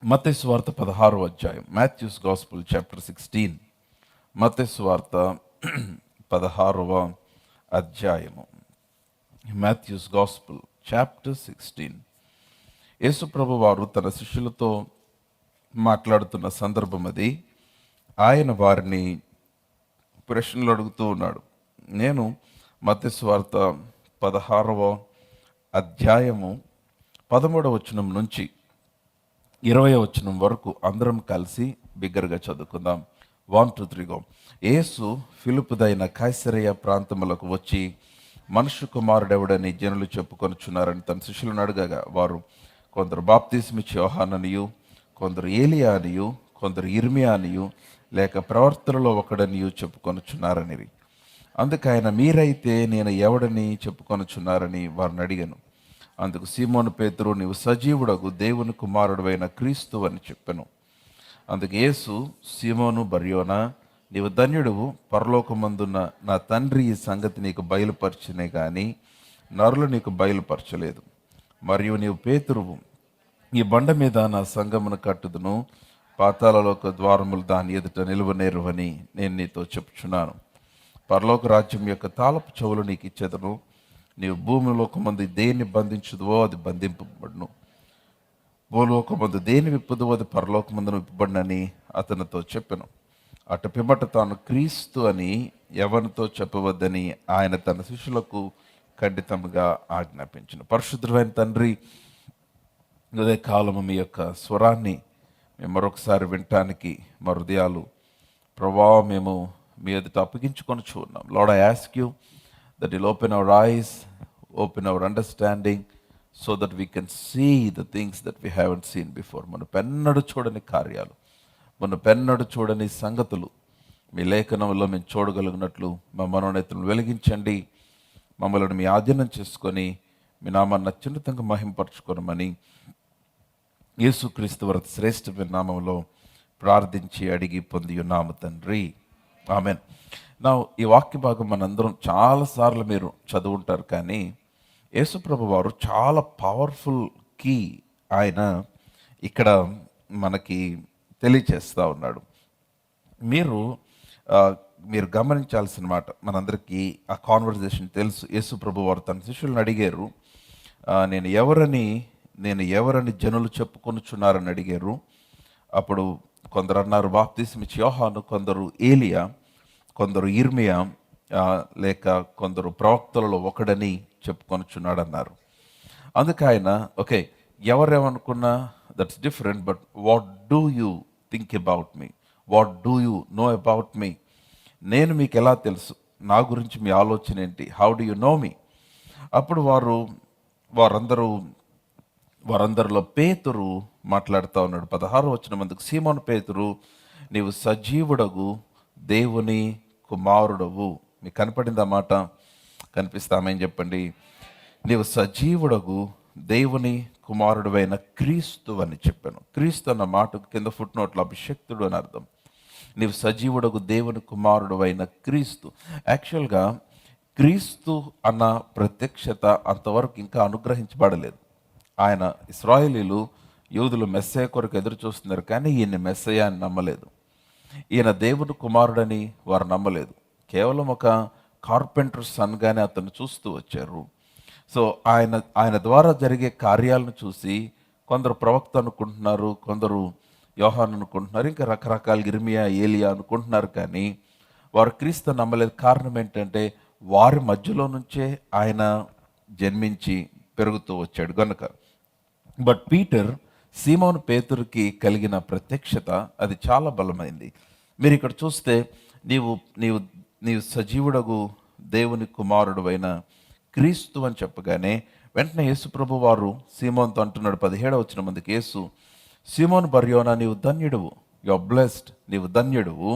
మత్తయి సువార్త 16వ అధ్యాయం. Matthew's gospel chapter 16. మత్తయి సువార్త 16వ అధ్యాయము. Matthew's gospel chapter 16. యేసు ప్రభు వారు తన శిష్యులతో మాట్లాడుతున్న సందర్భం అది. ఆయన వారిని ప్రశ్నలు అడుగుతూ ఉన్నాడు. నేను మత్తయి సువార్త 16వ అధ్యాయము 13వ వచనం నుంచి 20వ వచనం వరకు అందరం కలిసి బిగ్గరగా చదువుకుందాం. 1 2 3 గో. యేసు ఫిలిప్పుదైన కైసరయ ప్రాంతములకు వచ్చి, మనుష్య కుమారుడెవడని జనులు చెప్పుకొనుచున్నారని తన శిష్యులను అడగగా, వారు కొందరు బాప్తిస్మిచ్చి యోహాననియు, కొందరు ఏలియా అనియు, కొందరు ఇర్మియా అనియు, లేక ప్రవర్తనలో ఒకడనియు చెప్పుకొనుచున్నారనిరి. అందుకైన మీరైతే నేను ఎవడని చెప్పుకొనుచున్నారని వారిని అడిగాను. అందుకు సీమోను పేతురు, నీవు సజీవుడగు దేవుని కుమారుడైన క్రీస్తు అని చెప్పెను. అందుకు యేసు, సీమోను బర్యోనా, నీవు ధన్యుడువు, పరలోకమందున్న నా తండ్రి ఈ సంగతి నీకు బయలుపరచినే కానీ నరులు నీకు బయలుపరచలేదు. మరియు నీవు పేతురువు, ఈ బండ మీద నా సంగమును కట్టుదును, పాతాళలోక ద్వారములు దాని ఎదుట నిలువనేరువని నేను నీతో చెప్పుచున్నాను. పరలోక రాజ్యం యొక్క తాళపు చెవులు నీకు ఇచ్చేదను. నీవు భూమిలోకమందు దేన్ని బంధించుదువో అది బంధింపబడును, భూలోకమందు దేని విప్పుదువో అది పరలోకమందును విప్పబడినని అతనితో చెప్పెను. అటు పిమ్మట తాను క్రీస్తు అని ఎవరితో చెప్పవద్దని ఆయన తన శిష్యులకు ఖండితంగా ఆజ్ఞాపించెను. పరిశుద్ధమైన తండ్రి, అదే కాలము మీ యొక్క స్వరాన్ని మేము మరొకసారి వినటానికి మా హృదయాలు ప్రభావం మేము మీ ఎదుట అప్పగించుకొని చూన్నాం. Lord, I ask you that you'll open our eyes, open our understanding, so that we can see the things that we haven't seen before. మన పెన్నడు చూడని కార్యాలు, మన పెన్నడు చూడని సంగతులు మీ లేఖనంలో మేము చూడగలిగినట్లు మా మనోనేతలను వెలిగించండి. మమ్మల్ని మీ ఆధీనం చేసుకొని మీ నామాన్ని అత్యున్నతంగా మహింపరచుకోనమని యేసుక్రీస్తు వారి శ్రేష్టమైన నామంలో ప్రార్థించి అడిగి పొంది ఉన్నాము తండ్రి, ఆమెన్. నా ఈ వాక్య భాగం మనందరం చాలాసార్లు మీరు చదువుంటారు, కానీ యేసుప్రభు వారు చాలా పవర్ఫుల్ కీ ఆయన ఇక్కడ మనకి తెలియచేస్తూ ఉన్నాడు. మీరు గమనించాల్సిన మాట, మనందరికీ ఆ కాన్వర్జేషన్ తెలుసు. యేసుప్రభు వారు తన శిష్యులను అడిగారు, నేను ఎవరని జనులు చెప్పుకొనుచున్నారని అడిగారు. అప్పుడు కొందరు అన్నారు బాప్తిస్మిచ్చి యోహాను, కొందరు ఏలియా, కొందరు ఇర్మియా, లేక కొందరు ప్రవక్తలలో ఒకడని చెప్పుకొనుచున్నాడు అన్నారు. అందుకే ఆయన ఓకే, ఎవరేమనుకున్నా that's different, but what do you think about me, what do you know about me, నేను మీకు ఎలా తెలుసు, నా గురించి మీ ఆలోచన ఏంటి, how do you know me. అప్పుడు వారందరిలో పేతురు మాట్లాడుతూ ఉన్నాడు. 16వ వచనం, అందుకు సీమోను పేతురు, నీవు సజీవుడగు దేవుని కుమారుడవు. మీకు కనపడింది ఆ మాట? కనిపిస్తామని చెప్పండి. నీవు సజీవుడగు దేవుని కుమారుడువైన క్రీస్తు అని చెప్పాను. క్రీస్తు అన్న మాటకు కింద ఫుట్ నోట్లో అభిషక్తుడు అని అర్థం. నీవు సజీవుడగు దేవుని కుమారుడువైన క్రీస్తు. యాక్చువల్గా క్రీస్తు అన్న ప్రత్యక్షత అంతవరకు ఇంకా అనుగ్రహించబడలేదు. ఆయన ఇశ్రాయేలీలు యూదులు మెస్సయ్య కొరకు ఎదురు చూస్తున్నారు, కానీ ఈయన మెస్సయ్య అని నమ్మలేదు. ఈయన దేవుని కుమారుడని వారు నమ్మలేదు. కేవలం ఒక కార్పెంటర్ సన్గానే అతను చూస్తూ వచ్చారు. సో ఆయన ద్వారా జరిగే కార్యాలను చూసి కొందరు ప్రవక్త అనుకుంటున్నారు, కొందరు యోహాను అనుకుంటున్నారు, ఇంకా రకరకాల ఇర్మియా, ఏలియా అనుకుంటున్నారు, కానీ వారు క్రీస్తు నమ్మలేదు. కారణం ఏంటంటే వారి మధ్యలో నుంచే ఆయన జన్మించి పెరుగుతూ వచ్చాడు గనుక. బట్ పీటర్, సీమోను పేతురుకి కలిగిన ప్రత్యక్షత అది చాలా బలమైంది. మీరు ఇక్కడ చూస్తే నీవు సజీవుడగు దేవుని కుమారుడు అయిన క్రీస్తు అని చెప్పగానే వెంటనే యేసుప్రభు వారు సీమోన్తో అంటున్నాడు. 17వ వచనం, అందుకు యేసు, సీమోను బర్యోనా, నీవు ధన్యుడువు, యు ఆర్ బ్లెస్డ్, నీవు ధన్యుడువు,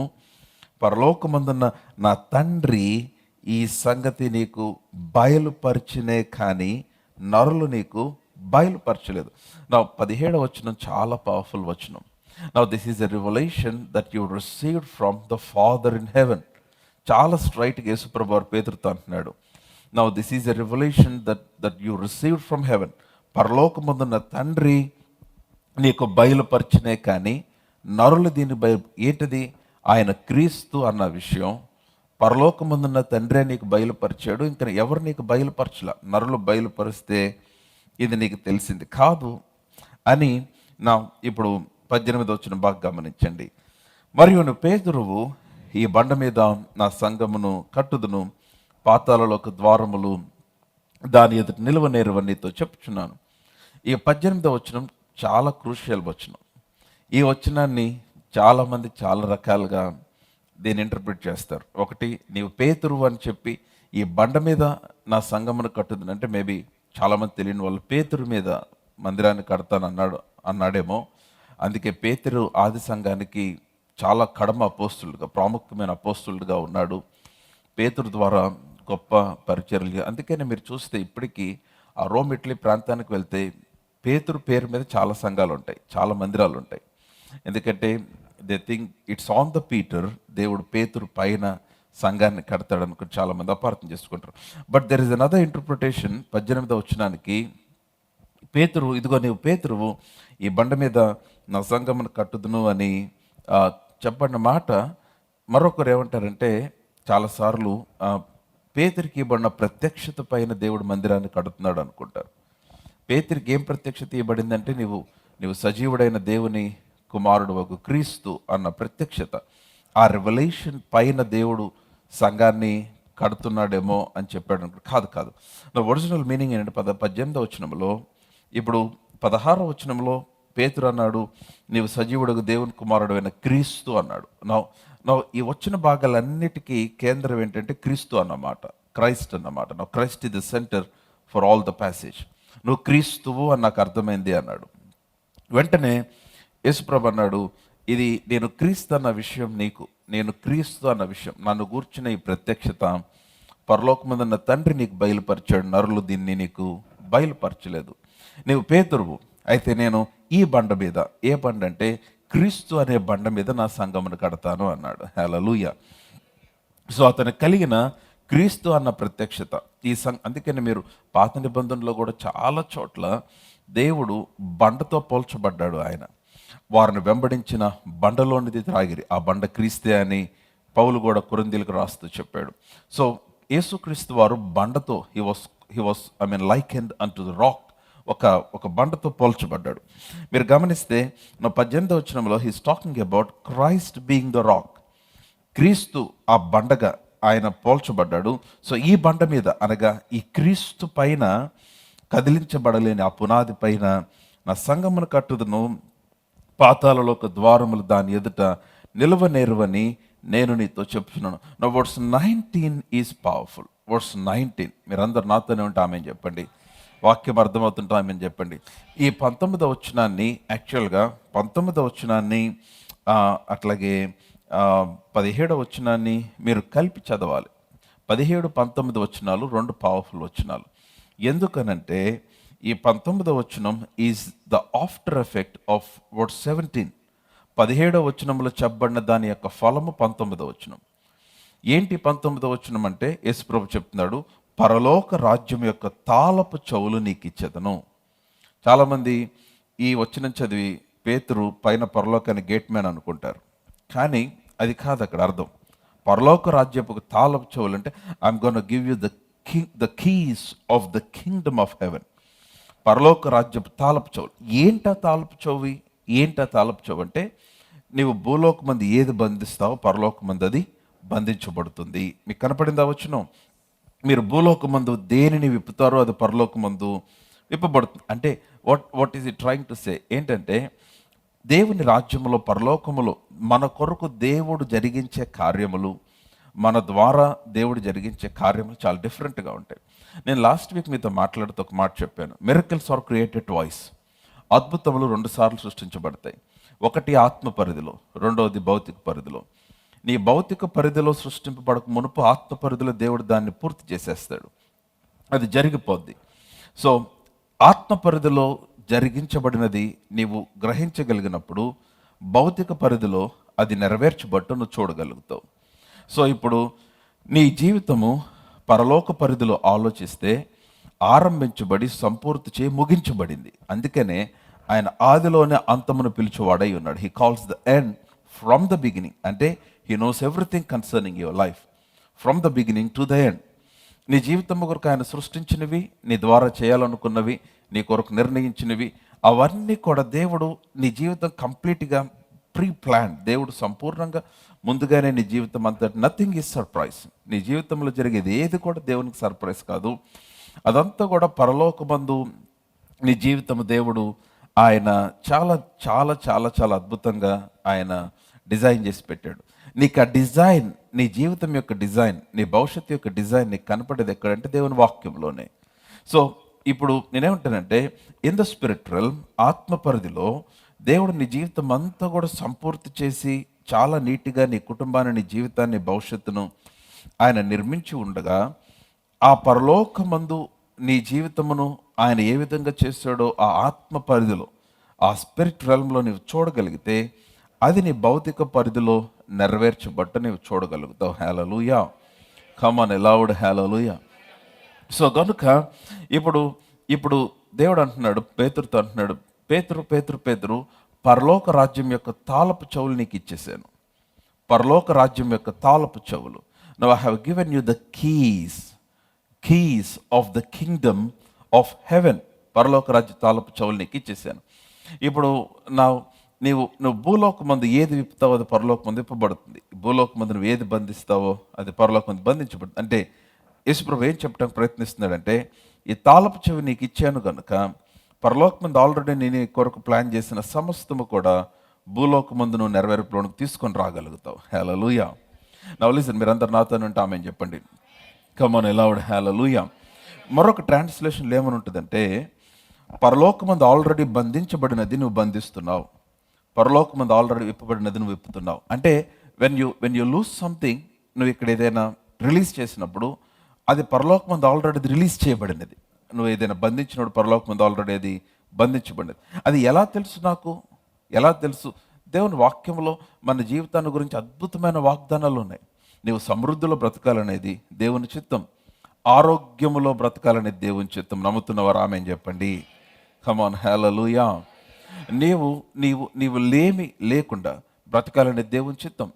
పరలోకమందున్న నా తండ్రి ఈ సంగతి నీకు బయలుపరిచినే కానీ నరులు నీకు బయలుపరచలేదు. నా 17వ వచనం చాలా పవర్ఫుల్ వచనం. Now this is a revolution that you received from the father in heaven. చాలా స్ట్రైట్గా యేసుప్రభు వారు పేతురుతో అంటున్నాడు. Now this is a revolution that you received from heaven. పరలోకమందున్న తండ్రి నీకు బయలుపరిచినే కానీ నరులు దీన్ని ఏంటిది? ఆయన క్రీస్తు అన్న విషయం పరలోకమందున్న తండ్రే నీకు బయలుపరిచాడు. ఇంకా ఎవరు నీకు బయలుపరచలా. నరులు బయలుపరిస్తే ఇది నీకు తెలిసింది కాదు అని ఇప్పుడు 18 వచ్చిన బాగా గమనించండి. మరియు నువ్వు పేతురువు, ఈ బండ మీద నా సంఘమును కట్టుదును, పాతాళలోక ద్వారములు దాని ఎదుట నిలువనేరువని నీతో చెప్పుచున్నాను. ఈ 18వ వచనం చాలా క్రూషియల్ వచనం. ఈ వచనాన్ని చాలామంది చాలా రకాలుగా దీన్ని ఇంటర్ప్రిట్ చేస్తారు. ఒకటి, నీవు పేతురువు అని చెప్పి ఈ బండ మీద నా సంఘమును కట్టుదును అంటే మేబీ చాలామంది తెలియని వాళ్ళు పేతురు మీద మందిరాన్ని కడతాను అన్నాడేమో. అందుకే పేతురు ఆది సంఘానికి చాలా కడమ అపోస్తులుగా, ప్రాముఖ్యమైన అపోస్తులుగా ఉన్నాడు. పేతురు ద్వారా గొప్ప పరిచర్యలు. అందుకని మీరు చూస్తే ఇప్పటికీ ఆ రోమ్ ఇటలీ ప్రాంతానికి వెళ్తే పేతురు పేరు మీద చాలా సంఘాలు ఉంటాయి, చాలా మందిరాలు ఉంటాయి. ఎందుకంటే they think it's on the Peter, దేవుడు పేతురు పైన సంఘాన్ని కడతాడు అనుకుని చాలామంది అపార్థం చేసుకుంటారు. But there is another interpretation. 18వ వచనానికి పేతురు, ఇదిగో నీవు పేతురువు, ఈ బండ మీద నా సంఘమును కట్టుదును అని చెప్పబడిన మాట మరొకరు ఏమంటారంటే, చాలాసార్లు పేతురికి ఇవ్వబడిన ప్రత్యక్షత పైన దేవుడు మందిరాన్ని కడుతున్నాడు అనుకుంటారు. పేతురికి ఏం ప్రత్యక్షత ఇవ్వబడిందంటే, నీవు సజీవుడైన దేవుని కుమారుడు ఒక క్రీస్తు అన్న ప్రత్యక్షత. ఆ రెవల్యూషన్ పైన దేవుడు సంఘాన్ని కడుతున్నాడేమో అని చెప్పాడు అనుకుంటారు. కాదు. నా ఒరిజినల్ మీనింగ్ ఏంటంటే 18వ వచనంలో, ఇప్పుడు 16వ వచనంలో పేతురు అన్నాడు, నీవు సజీవుడు దేవుని కుమారుడు అయిన క్రీస్తు అన్నాడు. నా ఈ వచ్చిన భాగాలన్నిటికీ కేంద్రం ఏంటంటే క్రీస్తు అన్నమాట, క్రైస్ట్ అన్నమాట. నా Christ is the centre for all the passage. నువ్వు క్రీస్తువు అని నాకు అర్థమైంది అన్నాడు. వెంటనే యేసుప్రభు అన్నాడు, ఇది నేను క్రీస్తు అన్న విషయం నేను క్రీస్తు అన్న విషయం నన్ను గూర్చిన ఈ ప్రత్యక్షత పరలోకమందున్న తండ్రి నీకు బయలుపరిచాడు, నరులు దీన్ని నీకు బయలుపరచలేదు. నీవు పేతురువు, అయితే నేను ఈ బండ మీద, ఏ బండ అంటే క్రీస్తు అనే బండ మీద నా సంఘమును కడతాను అన్నాడు. హల్లెలూయా. సో అతను కలిగిన క్రీస్తు అన్న ప్రత్యక్షత అందుకని మీరు పాత నిబంధనలో కూడా చాలా చోట్ల దేవుడు బండతో పోల్చబడ్డాడు. ఆయన వారిని వెంబడించిన బండలోనిది త్రాగిరి, ఆ బండ క్రీస్తే అని పౌలు కూడా కొరింథీయులకు రాస్తూ చెప్పాడు. సో యేసుక్రీస్తు వారు బండతో he was లైకెన్డ్ unto the rock, ఒక బండతో పోల్చబడ్డాడు. మీరు గమనిస్తే నా 18వ వచనంలో he's talking about Christ being the rock. క్రీస్తు ఆ బండగా ఆయన పోల్చబడ్డాడు. సో ఈ బండ మీద అనగా ఈ క్రీస్తు పైన కదిలించబడలేని ఆ పునాది పైన నా సంఘమును కట్టుదును, పాతాళలోక ద్వారములు దాని ఎదుట నిలువనేరువని నేను నీతో చెప్తున్నాను. నా వర్స్ 19 ఈజ్ పవర్ఫుల్. వర్స్ 19 మీరందరూ నాతోనే ఉంటే ఆమె చెప్పండి, వాక్యం అర్థమవుతుంటే ఆమె చెప్పండి. ఈ 19వ వచనాన్ని యాక్చువల్గా 19వ వచనాన్ని అట్లాగే 17వ వచనాన్ని మీరు కలిపి చదవాలి. 17, 19 వచనాలు రెండు పవర్ఫుల్ వచనాలు. ఎందుకనంటే ఈ 19వ వచనం is the after effect of verse 17. 17వ వచనంలో చెప్పబడిన దాని యొక్క ఫలము 19వ వచనం. ఏంటి 19వ వచనం అంటే, యేసుప్రభు చెప్తున్నాడు, పరలోక రాజ్యం యొక్క తాళపు చెవులు నీకు ఇచ్చేదను. చాలామంది ఈ వచనం చదివి పేతురు పైన పరలోకాన్ని గేట్ మ్యాన్ అనుకుంటారు, కానీ అది కాదు అక్కడ అర్థం. పరలోక రాజ్యపు తాళపు చెవులు అంటే I'm gonna give you the keys of the kingdom of heaven. పరలోక రాజ్యపు తాళపు చెవులు. ఏంటా తాళపు చెవు అంటే, నీవు భూలోకమంది ఏది బంధిస్తావో పరలోకమంది అది బంధించబడుతుంది. మీకు కనపడిందా వచనం? మీరు భూలోకమందు దేనిని విప్పుతారో అది పరలోకమందు విప్పబడుతుంది. అంటే what is it trying to say ఏంటంటే, దేవుని రాజ్యములో పరలోకములో మన కొరకు దేవుడు జరిగించే కార్యములు, మన ద్వారా దేవుడు జరిగించే కార్యములు చాలా డిఫరెంట్గా ఉంటాయి. నేను లాస్ట్ వీక్ మీతో మాట్లాడుతూ ఒక మాట చెప్పాను, మిరకిల్స్ ఆర్ క్రియేటెడ్ వాయిస్. అద్భుతములు 2 సార్లు సృష్టించబడతాయి. ఒకటి ఆత్మ పరిధిలో, రెండవది భౌతిక పరిధిలో. నీ భౌతిక పరిధిలో సృష్టింపబడక మునుపు ఆత్మ పరిధిలో దేవుడు దాన్ని పూర్తి చేసేస్తాడు, అది జరిగిపోద్ది. సో ఆత్మ పరిధిలో జరిగించబడినది నీవు గ్రహించగలిగినప్పుడు భౌతిక పరిధిలో అది నెరవేర్చబట్టు నువ్వు చూడగలుగుతావు. సో ఇప్పుడు నీ జీవితము పరలోక పరిధిలో ఆలోచిస్తే ఆరంభించబడి సంపూర్తి చేయి ముగించబడింది. అందుకనే ఆయన ఆదిలోనే అంతమును పిలిచేవాడై ఉన్నాడు. He calls the end from the beginning. అంటే he knows everything concerning your life from the beginning to the end. నీ జీవితం కొరకు ఆయన సృష్టించినవి, నీ ద్వారా చేయాలనుకున్నవి, నీ కొరకు నిర్ణయించినవి, అవన్నీ కూడా దేవుడు నీ జీవితం కంప్లీట్గా ప్రీ ప్లాన్. దేవుడు సంపూర్ణంగా ముందుగానే నీ జీవితం అంతా, నథింగ్ ఈజ్ సర్ప్రైజ్. నీ జీవితంలో జరిగేది ఏది కూడా దేవునికి సర్ప్రైజ్ కాదు. అదంతా కూడా పరలోకమందు నీ జీవితం దేవుడు ఆయన చాలా చాలా చాలా చాలా అద్భుతంగా ఆయన డిజైన్ చేసి పెట్టాడు. నీకు ఆ డిజైన్, నీ జీవితం యొక్క డిజైన్, నీ భవిష్యత్తు యొక్క డిజైన్ నీకు కనపడేది ఎక్కడంటే దేవుని వాక్యంలోనే. సో ఇప్పుడు నేనేమంటానంటే, ఇన్ ద స్పిరిచువల్, ఆత్మ పరిధిలో దేవుడు నీ జీవితం అంతా కూడా సంపూర్తి చేసి చాలా నీట్గా నీ కుటుంబాన్ని, నీ జీవితాన్ని, భవిష్యత్తును ఆయన నిర్మించి ఉండగా, ఆ పరలోకమందు నీ జీవితమును ఆయన ఏ విధంగా చేశాడో ఆ ఆత్మ పరిధిలో, ఆ స్పిరిట్ రెల్మ్లో నీవు చూడగలిగితే, అది నీ భౌతిక పరిధిలో నెరవేర్చబట్ట నీవు చూడగలుగుతావు. Hallelujah, come on loud hallelujah. So కనుక ఇప్పుడు దేవుడు అంటున్నాడు, పేతురుతో అంటున్నాడు, పేతురు పరలోక రాజ్యం యొక్క తాళపు చెవులు నీకు ఇచ్చేసాను. పరలోక రాజ్యం యొక్క తాళపు చెవులు. Now I have given you the keys of the kingdom of heaven. పరలోక రాజ్య తాళపు చెవులు నీకు ఇచ్చేసాను. ఇప్పుడు నువ్వు భూలోకమందు ఏది విప్పుతావో అది పరలోకమందు విప్పబడుతుంది. భూలోకమందు నువ్వు ఏది బంధిస్తావో అది పరలోకమందు బంధించబడుతుంది. అంటే యేసుప్రభు ఏం చెప్పడానికి ప్రయత్నిస్తున్నాడంటే, ఈ తాళపు చెవి నీకు ఇచ్చాను కనుక పరలోకమందు ఆల్రెడీ నేను కొరకు ప్లాన్ చేసిన సమస్తము కూడా భూలోకమందు నువ్వు నెరవేర్పులోనికి తీసుకొని రాగలుగుతావు. హల్లెలూయా. నౌ లిసన్, మీరందరూ నాతో ఉంటే ఆమెన్ చెప్పండి. కమ్ ఆన్ లౌడ్ హల్లెలూయా. మరొక ట్రాన్స్లేషన్లో ఏమని ఉంటుందంటే, పరలోకమందు ఆల్రెడీ బంధించబడినది నువ్వు బంధిస్తున్నావు, పరలోకమందు ఆల్రెడీ విప్పబడినది నువ్వు విప్పుతున్నావు. అంటే వెన్ యూ లూజ్ సంథింగ్, నువ్వు ఇక్కడ ఏదైనా రిలీజ్ చేసినప్పుడు అది పరలోకమందు ఆల్రెడీ రిలీజ్ చేయబడినది. నువ్వు ఏదైనా బంధించినప్పుడు పరలోకమందు ఆల్రెడీ అది బంధించబడినది. అది ఎలా తెలుసు? ఎలా తెలుసు? దేవుని వాక్యంలో మన జీవితాన్ని గురించి అద్భుతమైన వాగ్దానాలు ఉన్నాయి. నీవు సమృద్ధిలో బ్రతకాలనేది దేవుని చిత్తం, ఆరోగ్యములో బ్రతకాలనేది దేవుని చిత్తం. నమ్ముతున్నవారు ఆమేన్ చెప్పండి. కమ్ ఆన్ హల్లెలూయా. నీవు లేకుండా బ్రతకాలనేది దేవుని చిత్తం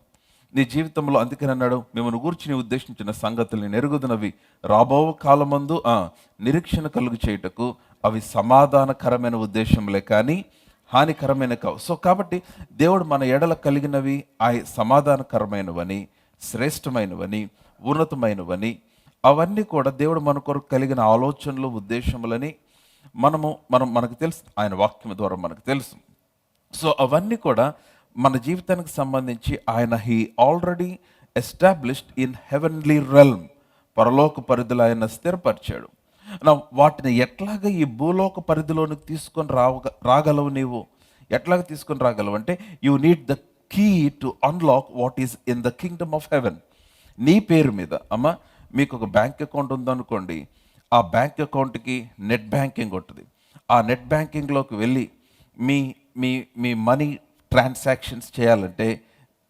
నీ జీవితంలో. అందుకని అన్నాడు, మిమ్మల్ని గూర్చి నీ ఉద్దేశించిన సంగతులు నేను ఎరుగుదునవి, రాబో కాలమందు నిరీక్షణ కలుగు చేయుటకు అవి సమాధానకరమైన ఉద్దేశంలే కానీ హానికరమైన కావు. సో కాబట్టి దేవుడు మన ఎడల కలిగినవి ఆ సమాధానకరమైనవని, శ్రేష్టమైనవని, ఉన్నతమైనవని, అవన్నీ కూడా దేవుడు మన కొరకు కలిగిన ఆలోచనలు, ఉద్దేశములని మనకు తెలుసు, ఆయన వాక్యం ద్వారా మనకు తెలుసు. సో అవన్నీ కూడా మన జీవితానికి సంబంధించి he already established in heavenly realm, పరలోక పరిధిలో ఆయన స్థిరపరిచాడు. వాటిని ఎట్లాగా ఈ భూలోక పరిధిలోనికి తీసుకొని రాగలవు? నీవు ఎట్లాగా తీసుకొని రాగలవు అంటే, you need the key to unlock what is in the kingdom of heaven. నీ పేరు మీద, మీకు ఒక బ్యాంక్ అకౌంట్ ఉందనుకోండి, ఆ బ్యాంక్ అకౌంట్కి నెట్ బ్యాంకింగ్ ఉంటుంది. ఆ నెట్ బ్యాంకింగ్లోకి వెళ్ళి మీ మనీ ట్రాన్సాక్షన్స్ చేయాలంటే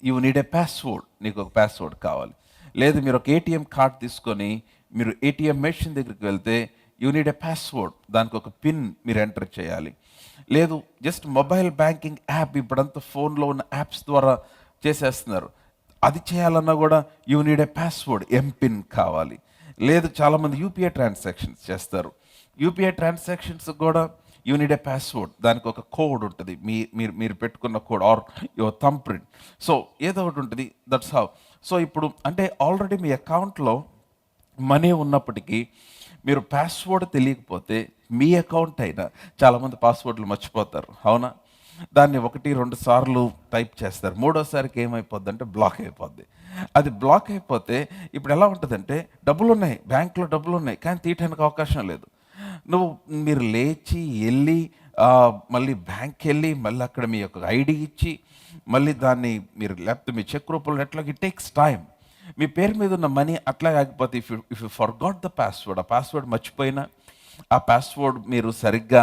యూ నీడ్ ఏ పాస్వర్డ్. నీకు ఒక పాస్వర్డ్ కావాలి. లేదు, మీరు ఒక ఏటీఎం కార్డ్ తీసుకొని మీరు ఏటీఎం మెషిన్ దగ్గరికి వెళ్తే యూ నీడ్ ఏ పాస్వర్డ్, దానికి ఒక పిన్ మీరు ఎంటర్ చేయాలి. లేదు, జస్ట్ మొబైల్ బ్యాంకింగ్ యాప్, ఇప్పుడంతా ఫోన్లో ఉన్న యాప్స్ ద్వారా చేసేస్తున్నారు, అది చేయాలన్నా కూడా you need a password, MPIN కావాలి. లేదు, చాలామంది యూపీఐ ట్రాన్సాక్షన్స్ చేస్తారు, యూపీఐ ట్రాన్సాక్షన్స్ కూడా యూ నీడ్ ఏ పాస్వర్డ్, దానికి ఒక కోడ్ ఉంటుంది, మీరు పెట్టుకున్న code or your thumb print. So ఏదో ఒకటి ఉంటుంది, దట్స్ హౌ. సో ఇప్పుడు అంటే ఆల్రెడీ మీ అకౌంట్లో మనీ ఉన్నప్పటికీ మీరు పాస్వర్డ్ తెలియకపోతే మీ అకౌంట్ అయినా, చాలామంది పాస్వర్డ్లు మర్చిపోతారు, అవునా? దాన్ని 1-2 సార్లు టైప్ చేస్తారు, మూడోసారికి ఏమైపోద్ది అంటే బ్లాక్ అయిపోద్ది. అది బ్లాక్ అయిపోతే ఇప్పుడు ఎలా ఉంటుందంటే, డబ్బులు ఉన్నాయి, బ్యాంకులో డబ్బులు ఉన్నాయి, కానీ తీయటానికి అవకాశం లేదు. మీరు లేచి వెళ్ళి మళ్ళీ బ్యాంక్కి వెళ్ళి మళ్ళీ అక్కడ మీ యొక్క ఐడి ఇచ్చి మళ్ళీ దాన్ని మీరు లేకపోతే మీ చెక్ రూపంలో ఎట్లాగ ఇట్ టేక్స్ టైం. మీ పేరు మీద ఉన్న మనీ అట్లా ఆగిపోతే, if you forgot the password, ఆ పాస్వర్డ్ మర్చిపోయినా, ఆ పాస్వర్డ్ మీరు సరిగ్గా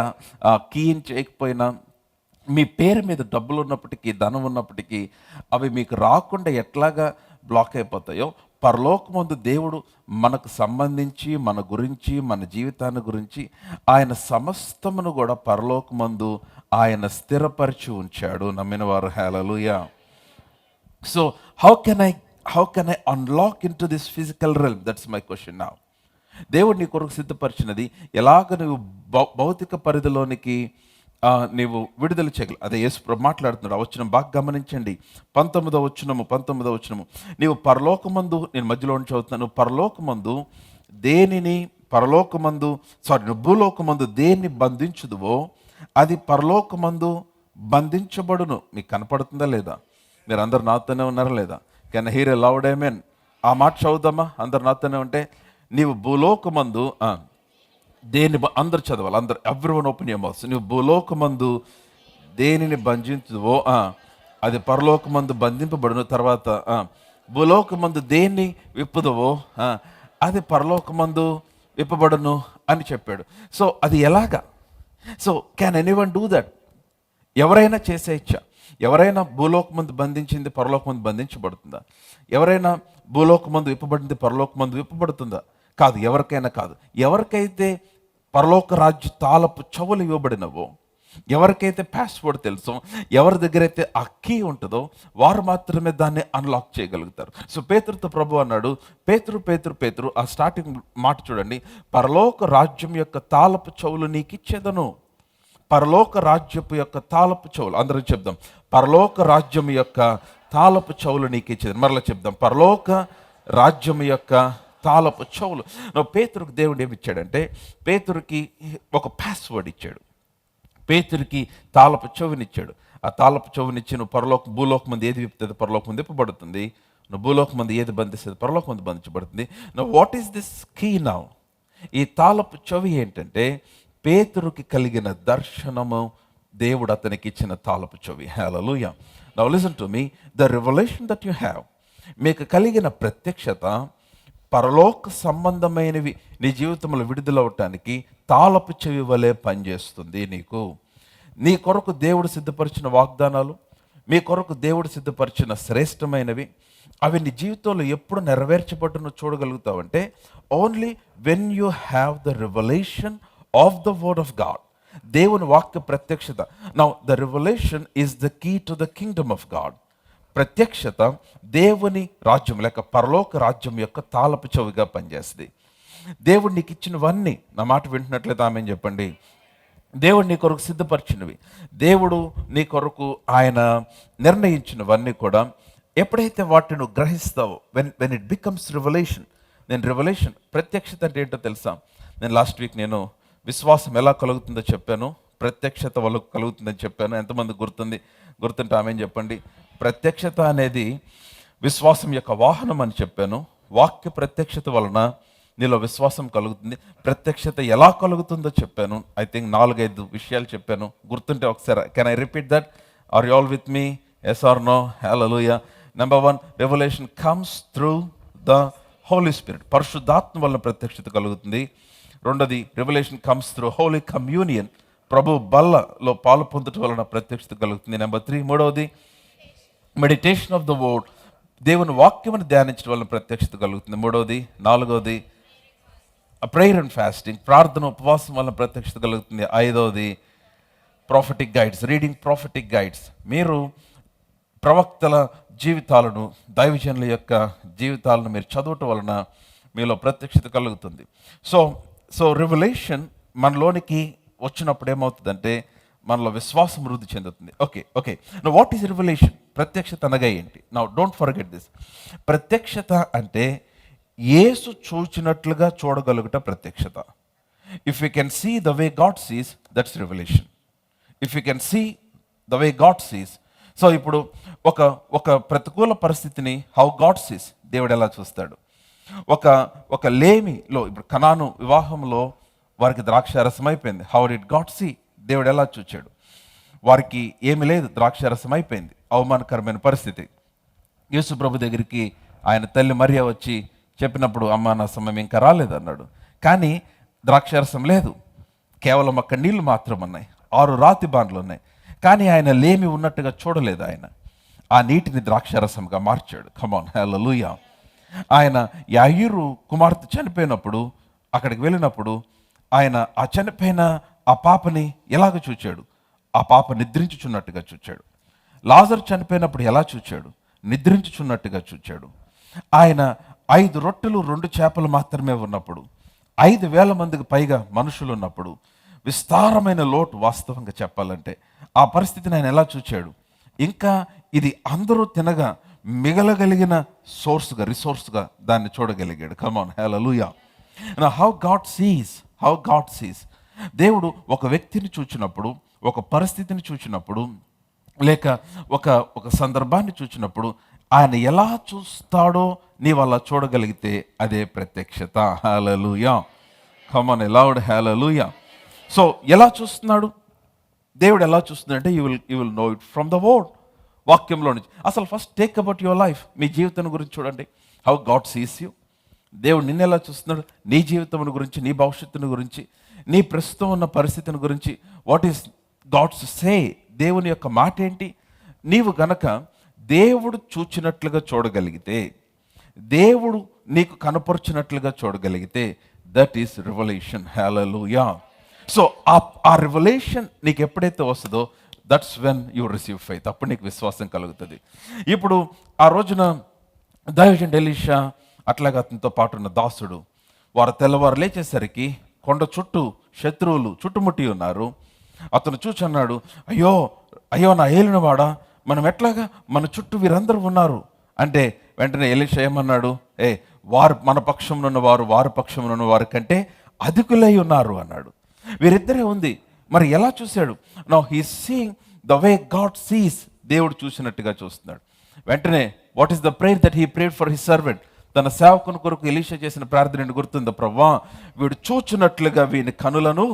కీ ఇన్ చేయకపోయినా, మీ పేరు మీద డబ్బులు ఉన్నప్పటికీ, ధనం ఉన్నప్పటికీ అవి మీకు రాకుండా ఎట్లాగా బ్లాక్ అయిపోతాయో, పరలోకమందు దేవుడు మనకు సంబంధించి, మన గురించి, మన జీవితాన్ని గురించి ఆయన సమస్తమును కూడా పరలోకమందు ఆయన స్థిరపరిచి ఉంచాడు. నమ్మిన వారు hallelujah. So how can I unlock into this physical realm? That's my question now. దేవుడు నీ కొరకు సిద్ధపరిచినది ఎలాగ నువ్వు భౌతిక పరిధిలోనికి నీవు విడుదల చేయగలవు. అదే యేసు ప్రభు మాట్లాడుతున్నాడు. ఆ వచనం బాగా గమనించండి. 19వ వచనము, నీవు పరలోకమందు, నేను మధ్యలో నుంచి చదువుతున్నాను, నువ్వు భూలోకమందు దేన్ని బంధించుదువో అది పరలోకమందు బంధించబడును. మీకు కనపడుతుందా లేదా? మీరు అందరు నాతోనే ఉన్నారా లేదా? కెన్ హీర్ ఎ లౌడ్ ఆమేన్? ఆ మాట చదువుదామా అందరు నాతోనే ఉంటే? నీవు భూలోకమందు దేని అందరు చదవాలి, అందరు ఎవ్రీవన్ ఓపెన్ యువర్ మౌత్. నువ్వు భూలోకమందు దేనిని బంధించువో అది పరలోకమందు బంధింపబడును. తర్వాత భూలోకమందు దేన్ని విప్పుదవో అది పరలోకమందు విప్పబడును అని చెప్పాడు. సో అది ఎలాగా? So can anyone do that? ఎవరైనా చేసేయచ్చా? ఎవరైనా భూలోకమందు బంధించింది పరలోకమందు బంధించబడుతుందా? ఎవరైనా భూలోకమందు విప్పబడింది పరలోకమందు విప్పబడుతుందా? కాదు, ఎవరికైనా కాదు. ఎవరికైతే పరలోక రాజ్య తాళపు చెవులు ఇవ్వబడినవో, ఎవరికైతే పాస్వర్డ్ తెలుసో, ఎవరి దగ్గర అయితే ఆ కీ ఉంటుందో వారు మాత్రమే దాన్ని అన్లాక్ చేయగలుగుతారు. సో పేతురుతో ప్రభు అన్నాడు, పేతురు ఆ స్టార్టింగ్ మాట చూడండి, పరలోక రాజ్యం యొక్క తాళపు చెవులు నీకు ఇచ్చేదను. పరలోక రాజ్యపు యొక్క తాళపు చెవులు, అందరం చెప్దాం, పరలోక రాజ్యం యొక్క తాళపు చెవులు నీకు ఇచ్చేది. మరలా చెప్దాం, పరలోక రాజ్యం యొక్క తాళపు చెవులు. పేతురుకి దేవుడు ఏమి ఇచ్చాడంటే, పేతురుకి ఒక పాస్వర్డ్ ఇచ్చాడు, పేతురుకి తాళపు చెవునిచ్చాడు. ఆ తాళపు చెవునిచ్చి నువ్వు భూలోకం మంది ఏది విప్పుతుంది పరలోకం మంది విప్పబడుతుంది, నువ్వు భూలోకం మంది ఏది బంధిస్తుంది పరలోకం మంది బంధించబడుతుంది. What is this key now? ఈ తాళపు చెవి ఏంటంటే పేతురుకి కలిగిన దర్శనము, దేవుడు అతనికి ఇచ్చిన తాళపు చెవి. Hallelujah. Now listen to me, the revelation that you have, మీకు కలిగిన ప్రత్యక్షత పరలోక సంబంధమైనవి నీ జీవితంలో విడుదలవటానికి తాళపు చెవి వలె పనిచేస్తుంది. నీ కొరకు దేవుడు సిద్ధపరిచిన వాగ్దానాలు, మీ కొరకు దేవుడు సిద్ధపరిచిన శ్రేష్టమైనవి, అవి నీ జీవితంలో ఎప్పుడు నెరవేర్చబడును చూడగలుగుతావంటే only when you have the revelation of the word of God. దేవుని వాక్య ప్రత్యక్షత. Now the revelation is the key to the kingdom of God. ప్రత్యక్షత దేవుని రాజ్యం లేక పరలోక రాజ్యం యొక్క తాళపు చెవిగా పనిచేస్తుంది. దేవుడు నీకు ఇచ్చినవన్నీ, నా మాట వింటున్నట్లయితే ఆమె చెప్పండి, దేవుడు నీ కొరకు సిద్ధపరిచినవి, దేవుడు నీ కొరకు ఆయన నిర్ణయించినవన్నీ కూడా ఎప్పుడైతే వాటిని నువ్వు గ్రహిస్తావో, when it becomes revelation. Revelation ప్రత్యక్షత అంటే ఏంటో తెలుసా? లాస్ట్ వీక్ నేను విశ్వాసం ఎలా కలుగుతుందో చెప్పాను, ప్రత్యక్షత వల్ల కలుగుతుందని చెప్పాను. ఎంతమంది గుర్తుంటే ఆమె చెప్పండి. ప్రత్యక్షత అనేది విశ్వాసం యొక్క వాహనం అని చెప్పాను. వాక్య ప్రత్యక్షత వలన నీలో విశ్వాసం కలుగుతుంది. ప్రత్యక్షత ఎలా కలుగుతుందో చెప్పాను. ఐ థింక్ 4-5 విషయాలు చెప్పాను. గుర్తుంటే ఒకసారి can I repeat that? Are you all with me? Yes or no? Hallelujah. Number 1, revelation comes through the Holy Spirit. పరిశుద్ధాత్మ వలన ప్రత్యక్షత కలుగుతుంది. రెండోది, revelation comes through holy communion. ప్రభు బల్లలో పాలు పొందటం వలన ప్రత్యక్షత కలుగుతుంది. నెంబర్ 3, మూడవది, మెడిటేషన్ ఆఫ్ ద వర్డ్. దేవుని వాక్యమును ధ్యానించడం వలన ప్రత్యక్షత కలుగుతుంది. మూడవది. నాలుగవది, ప్రేయర్ అండ్ ఫాస్టింగ్, ప్రార్థన ఉపవాసం వలన ప్రత్యక్షత కలుగుతుంది. ఐదవది, prophetic guides, reading prophetic guides. మీరు ప్రవక్తల జీవితాలను, దైవజనుల యొక్క జీవితాలను మీరు చదవటం వలన మీలో ప్రత్యక్షత కలుగుతుంది. సో రివల్యూషన్ మనలోనికి వచ్చినప్పుడు ఏమవుతుందంటే మనలో విశ్వాసం వృద్ధి చెందుతుంది. Okay now what is revolution? ప్రత్యక్షత అనగా ఏంటి? Now don't forget this. ప్రత్యక్షత అంటే యేసు చూచినట్లుగా చూడగలుగుట ప్రత్యక్షత. If you can see the way God sees, that's revolution. If you can see the way God sees. So ఇప్పుడు ఒక ప్రతికూల పరిస్థితిని హౌ గాడ్ సీస్, దేవుడు ఎలా చూస్తాడు? ఒక లేమిలో, ఇప్పుడు కనాను వివాహంలో వారికి ద్రాక్షారసం అయిపోయింది. How did God see? దేవుడు ఎలా చూచాడు? వారికి ఏమి లేదు, ద్రాక్షారసం అయిపోయింది, అవమానకరమైన పరిస్థితి. యేసు ప్రభు దగ్గరికి ఆయన తల్లి మరియ వచ్చి చెప్పినప్పుడు, అమ్మ నా సమయం ఇంకా రాలేదన్నాడు. కానీ ద్రాక్షారసం లేదు, కేవలం అక్కడ నీళ్లు మాత్రం ఉన్నాయి, 6 రాతి బాండ్లు ఉన్నాయి. కానీ ఆయన లేమి ఉన్నట్టుగా చూడలేదు. ఆయన ఆ నీటిని ద్రాక్షారసంగా మార్చాడు. కమ్ ఆన్, హల్లెలూయా. ఆయన యాయిరు కుమార్తె చనిపోయినప్పుడు అక్కడికి వెళ్ళినప్పుడు ఆయన ఆ చనిపోయిన ఆ పాపని ఎలాగ చూచాడు? ఆ పాప నిద్రించుచున్నట్టుగా చూచాడు. లాజరు చనిపోయినప్పుడు ఎలా చూచాడు? నిద్రించుచున్నట్టుగా చూచాడు. ఆయన 5 రొట్టెలు 2 చేపలు మాత్రమే ఉన్నప్పుడు 5,000 మందికి పైగా మనుషులు ఉన్నప్పుడు విస్తారమైన లోటు, వాస్తవంగా చెప్పాలంటే ఆ పరిస్థితిని ఆయన ఎలా చూచాడు? ఇంకా ఇది అందరూ తినగా మిగలగలిగిన రిసోర్స్గా దాన్ని చూడగలిగాడు. Come on, hallelujah. How God sees. దేవుడు ఒక వ్యక్తిని చూచినప్పుడు, ఒక పరిస్థితిని చూచినప్పుడు, లేక ఒక సందర్భాన్ని చూచినప్పుడు ఆయన ఎలా చూస్తాడో నీవు అలా చూడగలిగితే అదే ప్రత్యక్షత. హల్లెలూయా. Come on, loud hallelujah. సో ఎలా చూస్తున్నాడు దేవుడు? ఎలా చూస్తున్నాడంటే you will know it from the word, వాక్యంలో నుంచి. అసలు first take about your life, మీ జీవితం గురించి చూడండి. How God sees you. దేవుడు నిన్ను ఎలా చూస్తున్నాడు? నీ జీవితం గురించి, నీ భవిష్యత్తుని గురించి, నీ ప్రస్తుతం ఉన్న పరిస్థితిని గురించి. వాట్ ఈస్ గాడ్స్ సే? దేవుని యొక్క మాట ఏంటి? నీవు గనక దేవుడు చూచినట్లుగా చూడగలిగితే, దేవుడు నీకు కనపరుచినట్లుగా చూడగలిగితే, that is revolution. Hallelujah. So ఆ రివల్యూషన్ నీకు ఎప్పుడైతే వస్తుందో, that's when you receive faith. అప్పుడు నీకు విశ్వాసం కలుగుతుంది. ఇప్పుడు ఆ రోజున దైవజనుడు ఎలీషా అట్లాగా అతనితో పాటు ఉన్న దాసుడు వారు తెల్లవారు లేచేసరికి కొండ చుట్టూ శత్రువులు చుట్టుముట్టి ఉన్నారు. అతను చూచి అన్నాడు, అయ్యో అయ్యో నా ఏలినవాడా, మనం ఎట్లాగా, మన చుట్టూ వీరందరూ ఉన్నారు అంటే వెంటనే ఎలీషా ఏమన్నాడు? వారు మన పక్షంలో ఉన్నవారు వారి పక్షంలో ఉన్న వారి కంటే అధికులై ఉన్నారు అన్నాడు. వీరిద్దరే ఉంది. మరి ఎలా చూశాడు? Now he seeing the way God sees. దేవుడు చూసినట్టుగా చూస్తున్నాడు. వెంటనే what is the prayer that he prayed for his servant? తన సేవకుని కొరకు ఎలీషా చేసిన ప్రార్థన గుర్తుందా? ప్రభువా, వీడు చూచినట్లుగా వీని కనులను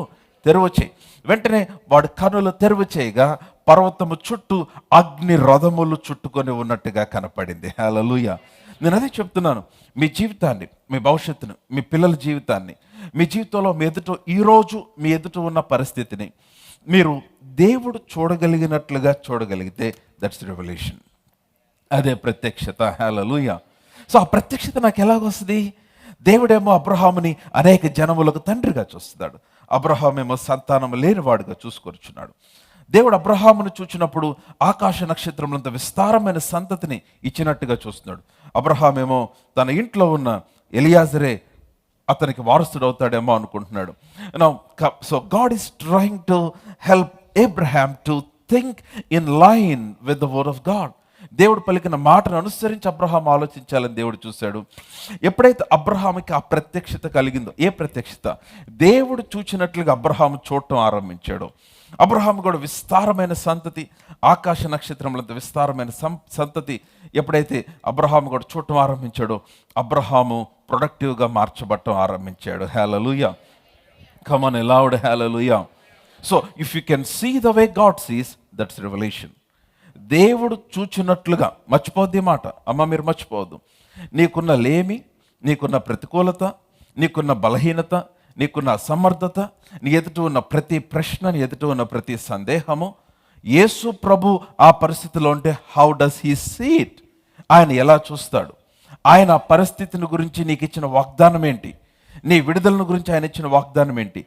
తెరవచేయి. వెంటనే వాడు కనులు తెరవచేయగా పర్వతము చుట్టూ అగ్ని రథములు చుట్టుకొని ఉన్నట్టుగా కనపడింది. హల్లెలూయా. నేను అదే చెప్తున్నాను. మీ జీవితాన్ని, మీ భవిష్యత్తును, మీ పిల్లల జీవితాన్ని, మీ జీవితంలో ఈరోజు మీ ఎదుట ఉన్న పరిస్థితిని మీరు దేవుడు చూడగలిగినట్లుగా చూడగలిగితే దట్స్ రెవల్యూషన్. అదే ప్రత్యక్షత. హల్లెలూయా. సో ఆ ప్రత్యక్షత నాకు ఎలాగొస్తుంది? దేవుడేమో అబ్రహాముని అనేక జనములకు తండ్రిగా చూస్తున్నాడు. అబ్రహామేమో సంతానం లేనివాడుగా చూసుకొచ్చున్నాడు. దేవుడు అబ్రహామును చూచినప్పుడు ఆకాశ నక్షత్రములంత విస్తారమైన సంతతిని ఇచ్చినట్టుగా చూస్తున్నాడు. అబ్రహామేమో తన ఇంట్లో ఉన్న ఎలియాజరే అతనికి వారసుడు అవుతాడేమో అనుకుంటున్నాడు. So God is trying to help Abraham to think in line with the word of God. దేవుడు పలికిన మాటను అనుసరించి అబ్రహాం ఆలోచించాలని దేవుడు చూశాడు. ఎప్పుడైతే అబ్రహాముకి ఆ ప్రత్యక్షత కలిగిందో, ఏ ప్రత్యక్షత? దేవుడు చూచినట్లుగా అబ్రహాము చూడటం ఆరంభించాడు. అబ్రహాము కూడా విస్తారమైన సంతతి, ఆకాశ నక్షత్రములంత విస్తారమైన సంతతి ఎప్పుడైతే అబ్రహాము కూడా చూడటం ఆరంభించాడో, అబ్రహాము ప్రొడక్టివ్గా మార్చబడటం ఆరంభించాడు. Hallelujah. Come on, loud hallelujah. So if you can see the way God sees, that's revolution. దేవుడు చూచినట్లుగా. మర్చిపోద్ది మాట అమ్మ, మీరు మర్చిపోవద్దు. నీకున్న లేమి, నీకున్న ప్రతికూలత, నీకున్న బలహీనత, నీకున్న అసమర్థత, నీ ఎదుట ఉన్న ప్రతి ప్రశ్న, నీ ఎదుట ఉన్న ప్రతి సందేహము, యేసు ప్రభు ఆ పరిస్థితిలో ఉంటే how does he see it? ఆయన ఎలా చూస్తాడు? ఆయన ఆ పరిస్థితిని గురించి నీకు ఇచ్చిన వాగ్దానం ఏంటి? నీ విడుదలను గురించి ఆయన ఇచ్చిన వాగ్దానం ఏంటి?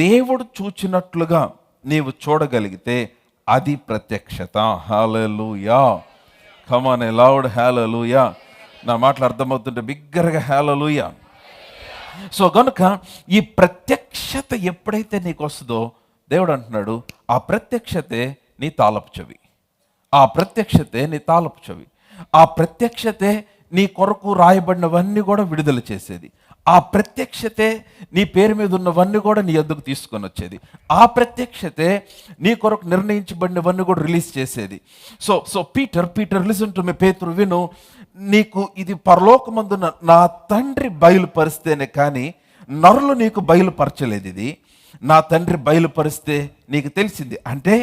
దేవుడు చూచినట్లుగా నీవు చూడగలిగితే అది ప్రత్యక్షత. హల్లెలూయా. కమ్ ఆన్, లౌడ్ హల్లెలూయా. నా మాటలు అర్థమవుతుంటే బిగ్గరగా హల్లెలూయా. సో గనుక ఈ ప్రత్యక్షత ఎప్పుడైతే నీకు వస్తుందో, దేవుడు అంటున్నాడు ఆ ప్రత్యక్షతే నీ తాళపు చెవి. ఆ ప్రత్యక్షతే నీ తాళపు చెవి. ఆ ప్రత్యక్షతే నీ కొరకు రాయబడినవన్నీ కూడా విడుదల చేసేది. ఆ ప్రత్యక్షతే నీ పేరు మీద ఉన్నవన్నీ కూడా నీ యొద్దకు తీసుకొని వచ్చేది. ఆ ప్రత్యక్షతే నీ కొరకు నిర్ణయించబడినవన్నీ కూడా రిలీజ్ చేసేది. సో పీటర్ లిసన్ టు మీ. పేతురు విను, నీకు ఇది పరలోకమందున నా తండ్రి బయలుపరిస్తేనే కానీ నరులు నీకు బయలుపరచలేదు. ఇది నా తండ్రి బయలుపరిస్తే నీకు తెలిసింది. అంటే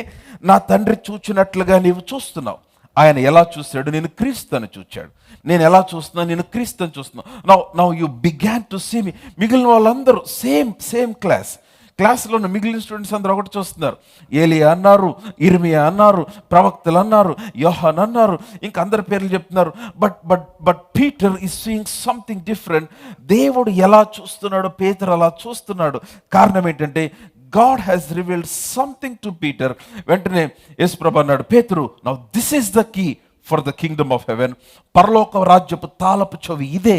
నా తండ్రి చూచినట్లుగా నీవు చూస్తున్నావు. ఆయన ఎలా చూశాడు? నేను క్రీస్తుని చూచాడు. నేను ఎలా చూస్తున్నాను? నేను క్రీస్తుని చూస్తున్నాను. Now you began to see me. మిగిలిన వాళ్ళందరూ సేమ్ క్లాస్ క్లాస్లో ఉన్న మిగిలిన స్టూడెంట్స్ అందరూ ఒకటి చూస్తున్నారు. ఏలియా అన్నారు, ఇర్మియా అన్నారు, ప్రవక్తలు అన్నారు, యోహాన్ అన్నారు, ఇంకా అందరి పేర్లు చెప్తున్నారు. But but but Peter is seeing something different. దేవుడు ఎలా చూస్తున్నాడో పేతురు అలా చూస్తున్నాడు. కారణం ఏంటంటే God has revealed something to Peter. వెంటనే యేసుప్రభు అన్నాడు, Peturu, now this is the key for the kingdom of heaven. పరలోక రాజ్యపు తాళపు చెవి ఇదే.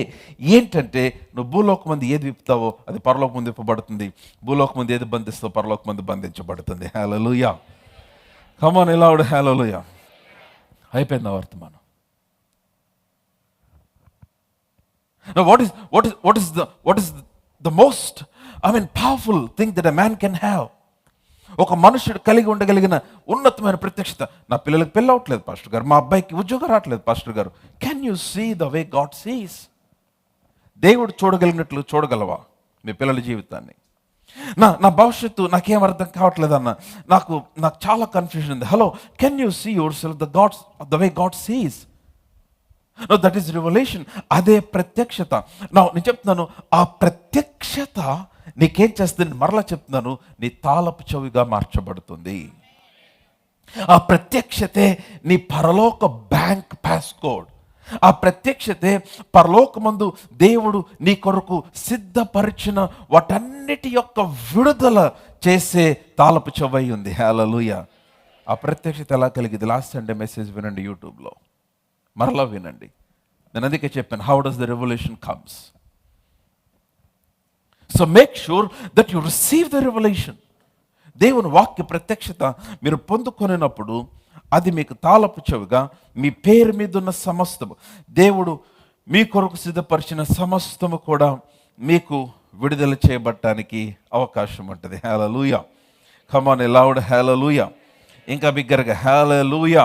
ఏంటంటే నువ్వు భూలోక మంది ఏది విప్పుతావో అది పరలోక ముందు విప్పబడుతుంది, భూలోక ముందు ఏది బంధిస్తావో పరలోక మంది బంధించబడుతుంది. హల్లెలూయా, కమ్ ఆన్ లౌడ్ హల్లెలూయా. అయిపోయింది ఆ వర్తమానం. Now what is the most powerful thing that a man can have? ఒక మనుషుడు కలిగి ఉండగలిగిన ఉన్నతమైన ప్రత్యక్షత. నా పిల్లలకి పెళ్ళి అవ్వట్లేదు పాస్టర్ గారు, మా అబ్బాయికి ఉద్యోగం రావట్లేదు పాస్టర్ గారు. Can you see the way God sees? దేవుడు చూడగలిగినట్లు చూడగలవా మీ పిల్లల జీవితాన్ని? నా భవిష్యత్తు నాకేం అర్థం కావట్లేదు అన్న, నాకు చాలా కన్ఫ్యూజన్ ఉంది. Hello, can you see yourself the way God sees? No, that is revolution. అదే ప్రత్యక్షత. నేను చెప్తున్నాను, ఆ ప్రత్యక్షత నీకేం చేస్తుంది? మరలా చెప్తున్నాను, నీ తాళపు చెవిగా మార్చబడుతుంది. ఆ ప్రత్యక్షతే నీ పరలోక బ్యాంక్ పాస్కోడ్. ఆ ప్రత్యక్షతే పరలోకమందు దేవుడు నీ కొరకు సిద్ధపరిచిన వాటన్నిటి యొక్క విడుదల చేసే తాళపు చెవి ఉంది. హల్లెలూయా. ఆ ప్రత్యక్షత ఎలా కలిగింది? లాస్ట్ సండే మెసేజ్ వినండి, యూట్యూబ్లో మరలా వినండి. నేను అందుకే చెప్పాను, how does the revolution comes. So make sure that you receive the revolution. దేవుని వాక్య ప్రత్యక్షత మీరు పొందుకొనినప్పుడు అది మీకు తాళపు చెవిగా, మీ పేరు మీద ఉన్న సమస్తము, దేవుడు మీ కొరకు సిద్ధపరిచిన సమస్తము కూడా మీకు విడుదల చేయబడటానికి అవకాశం ఉంటుంది. హల్లెలూయా, కమ్ ఆన్ లౌడ్ హల్లెలూయా. ఇంకా బిగ్గరగా హల్లెలూయా,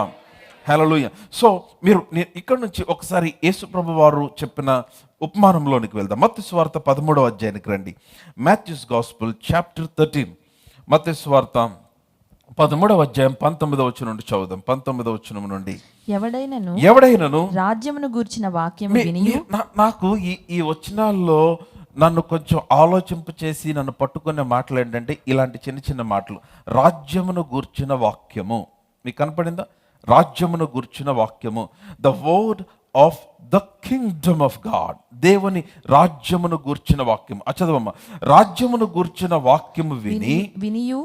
హల్లెలూయా. సో మీరు ఇక్కడ నుంచి ఒకసారి యేసు ప్రభు వారు చెప్పిన ఉపమానంలోనికి వెళ్దాం. మత్తయి సువార్త 13వ అధ్యాయానికి రండి. Matthew's gospel chapter 13. మత్తయి సువార్త 13వ అధ్యాయం 19వ వచనం నుండి చదువుదాం. 19వ వచనం నుండి, ఎవడైనను రాజ్యమును గూర్చిన వాక్యము వినియు. నాకు ఈ వచనాల్లో నన్ను కొంచెం ఆలోచింప చేసి నన్ను పట్టుకునే మాటలు ఏంటంటే ఇలాంటి చిన్న చిన్న మాటలు. రాజ్యమును గూర్చిన వాక్యము మీకు కనపడిందా? రాజ్యమును గూర్చిన వాక్యము, the word of the kingdom of God. దేవుని రాజ్యమును గూర్చిన వాక్యము. చదవమ్మ. రాజ్యమును గూర్చిన వాక్యము వినియు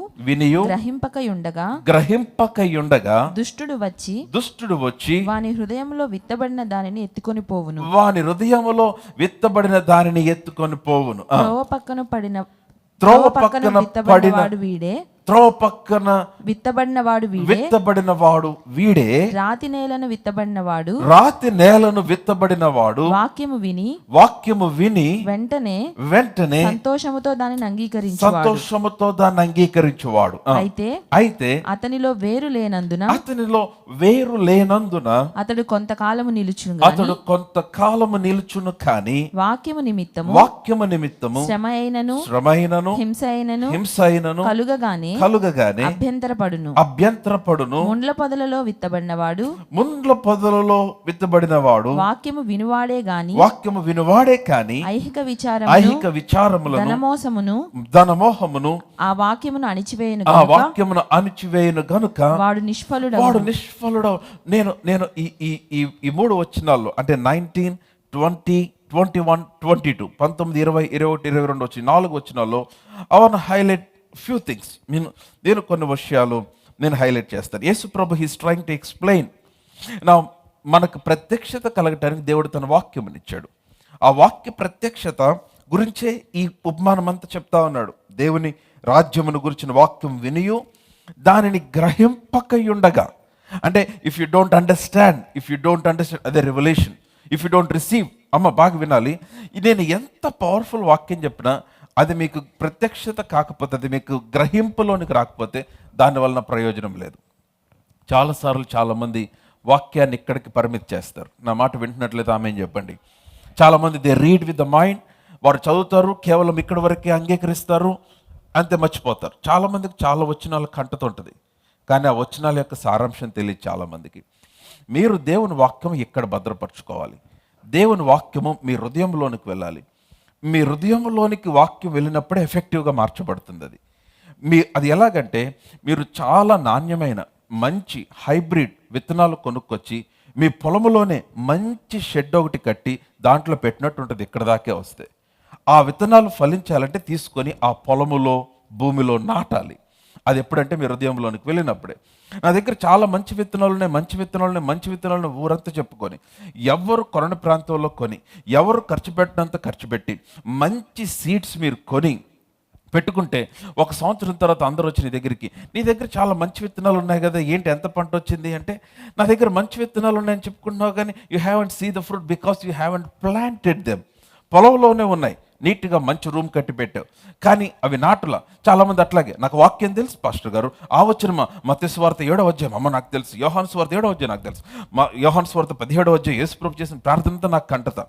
గ్రహింపకయుండగా దుష్టుడు వచ్చి వాని హృదయంలో విత్తబడిన దానిని ఎత్తుకొని పోవును. వాని హృదయములో విత్తబడిన దానిని ఎత్తుకొని పోవును. త్రోవ పక్కన విత్తబడినవాడు వీడే. త్రోవ పక్కన విత్తబడిన వాడు వీడే. రాతి నేలను విత్తబడినవాడు వాక్యము విని వెంటనే సంతోషముతో దానిని అంగీకరించువాడు. అయితే అతనిలో వేరు లేనందున అతడు కొంతకాలము నిలుచును కానీ వాక్యము నిమిత్తము శ్రమ అయినను హింస అయినను కలుగగానే అభ్యంతరపడును. ముండ్ల పొదలలో విత్తబడినవాడు వాక్యము వినువాడే గాని ఐహిక విచారములను ధనమోహమును ఆ వాక్యమును అణిచివేయును గనుక వాడు నిష్ఫలుడు. నేను ఈ 3 వచనాల్లో అంటే 19, 20, 21, 22 19, 20, 21, 22 వచ్చి 4 వచనాల్లో I want highlight few things. నేను కొన్ని విషయాలు హైలైట్ చేస్తాను. యేసు ప్రభు హీస్ ట్రైయింగ్ టు ఎక్స్ప్లెయిన్. నా మనకు ప్రత్యక్షత కలగటానికి దేవుడు తన వాక్యమునిచ్చాడు. ఆ వాక్య ప్రత్యక్షత గురించే ఈ ఉపమానం అంతా చెప్తా ఉన్నాడు. దేవుని రాజ్యమును గురించిన వాక్యం వినియు దానిని గ్రహింపకయుండగా, అంటే ఇఫ్ యూ డోంట్ అండర్స్టాండ్ అదే revolution. If you don't receive, బాగా వినాలి. నేను ఎంత పవర్ఫుల్ వాక్యం చెప్పినా అది మీకు ప్రత్యక్షత కాకపోతే, అది మీకు గ్రహింపులోనికి రాకపోతే దానివలన ప్రయోజనం లేదు. చాలాసార్లు చాలామంది వాక్యాన్ని ఇక్కడికి పరిమితి చేస్తారు. నా మాట వింటున్నట్లయితే ఆమెన్ చెప్పండి. చాలామంది they read with the mind. వారు చదువుతారు, కేవలం ఇక్కడి వరకే అంగీకరిస్తారు, అంతే మర్చిపోతారు. చాలామందికి చాలా వచనాలు కంటతుంటుంది, కానీ ఆ వచనాల యొక్క సారాంశం తెలియదు చాలామందికి. మీరు దేవుని వాక్యం ఇక్కడ భద్రపరచుకోవాలి. దేవుని వాక్యము మీ హృదయంలోనికి వెళ్ళాలి. మీ హృదయంలోనికి వాక్యం వెళ్ళినప్పుడే ఎఫెక్టివ్గా మార్చబడుతుంది. అది అది ఎలాగంటే మీరు చాలా నాణ్యమైన మంచి హైబ్రిడ్ విత్తనాలు కొనుక్కొచ్చి మీ పొలంలోనే మంచి షెడ్ ఒకటి కట్టి దాంట్లో పెట్టినట్టు ఉంటుంది. ఇక్కడ దాకే వస్తాయి. ఆ విత్తనాలు ఫలించాలంటే తీసుకొని ఆ పొలములో భూమిలో నాటాలి. అది ఎప్పుడంటే మీ హృదయంలోనికి వెళ్ళినప్పుడే. నా దగ్గర చాలా మంచి విత్తనాలున్నాయి ఊరంతా చెప్పుకొని, ఎవరు కొరని ప్రాంతంలో కొని, ఎవరు ఖర్చు పెట్టినంత ఖర్చు పెట్టి మంచి సీడ్స్ మీరు కొని పెట్టుకుంటే 1 సంవత్సరం తర్వాత అందరూ వచ్చి నీ దగ్గర చాలా మంచి విత్తనాలు ఉన్నాయి కదా, ఏంటి ఎంత పంట వచ్చింది అంటే, నా దగ్గర మంచి విత్తనాలు ఉన్నాయని చెప్పుకుంటున్నావు కానీ you haven't see the fruit because you haven't planted them. పొలంలోనే ఉన్నాయి, నీట్గా మంచి రూమ్ కట్టి పెట్టావు, కానీ అవి నాటులా. చాలామంది అట్లాగే, నాకు వాక్యం తెలుసు పాస్టర్ గారు, ఆ వచ్చిన మత్తయి సువార్త 7వ అధ్యాయం అమ్మ నాకు తెలుసు, యోహాను సువార్త 7వ అధ్యాయం నాకు తెలుసు, యోహాను సువార్త 17వ అధ్యాయం యేసు ప్రభు చేసిన ప్రార్థనంతా నాకు కంటత,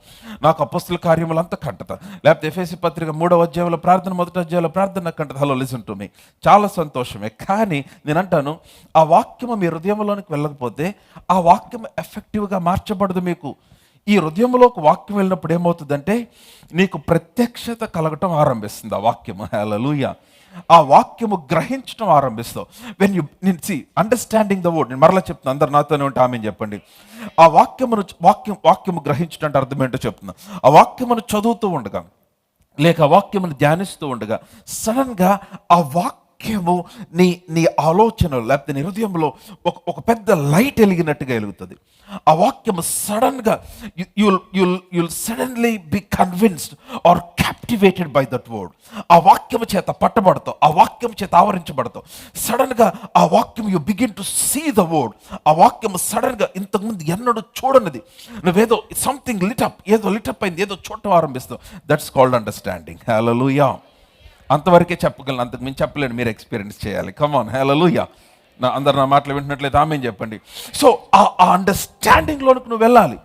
నాకు అపొస్తలుల కార్యములంతా కంటత, లేకపోతే ఎఫెసీ పత్రిక 3వ అధ్యాయంలో ప్రార్థన, 1వ అధ్యాయంలో ప్రార్థన నాకు కంటత. హలో, లిసన్ టు మీ. చాలా సంతోషమే, కానీ నేను అంటాను, ఆ వాక్యము మీ హృదయంలోనికి వెళ్ళకపోతే ఆ వాక్యం ఎఫెక్టివ్గా మార్చబడదు. మీకు ఈ హృదయంలోకి వాక్యం వెళ్ళినప్పుడు ఏమవుతుందంటే నీకు ప్రత్యక్షత కలగటం ఆరంభిస్తుంది. ఆ వాక్యము, హల్లెలూయా, ఆ వాక్యము గ్రహించడం ఆరంభిస్తావు. When you see understanding the word. నేను మరలా చెప్తున్నా, అందరు నాతోనే ఉంటే ఆమె చెప్పండి. ఆ వాక్యము గ్రహించడం అంటే అర్థం ఏంటో చెప్తున్నా. ఆ వాక్యమును చదువుతూ ఉండగా లేక ఆ వాక్యమును ధ్యానిస్తూ ఉండగా సడన్గా ఆ వాక్యము నీ ఆలోచనలు లేకపోతే నీ హృదయంలో ఒక పెద్ద లైట్ వెలిగినట్టుగా వెలుగుతుంది. ఆ వాక్యము సడన్గా you'll suddenly be convinced or captivated by that word. ఆ వాక్యము చేత పట్టబడతావు, ఆ వాక్యము చేత ఆవరించబడతావు. సడన్గా ఆ వాక్యం you begin to see the word. ఆ వాక్యము సడన్గా ఇంతకుముందు ఎన్నడూ చూడనిది, నువ్వేదో సంథింగ్ లిటప్, ఏదో లిటప్ అయింది, ఏదో చూడటం ఆరంభిస్తావు. That's called understanding. హల్లెలూయా. అంతవరకే చెప్పగలను, అంతకు మించి చెప్పలేను, మీరు ఎక్స్పీరియన్స్ చేయాలి. Come on, hallelujah. అందరు నా మాటలు వింటున్నట్లయితే ఆమేన్ చెప్పండి. సో ఆ అండర్స్టాండింగ్లోనికి నువ్వు వెళ్ళాలి.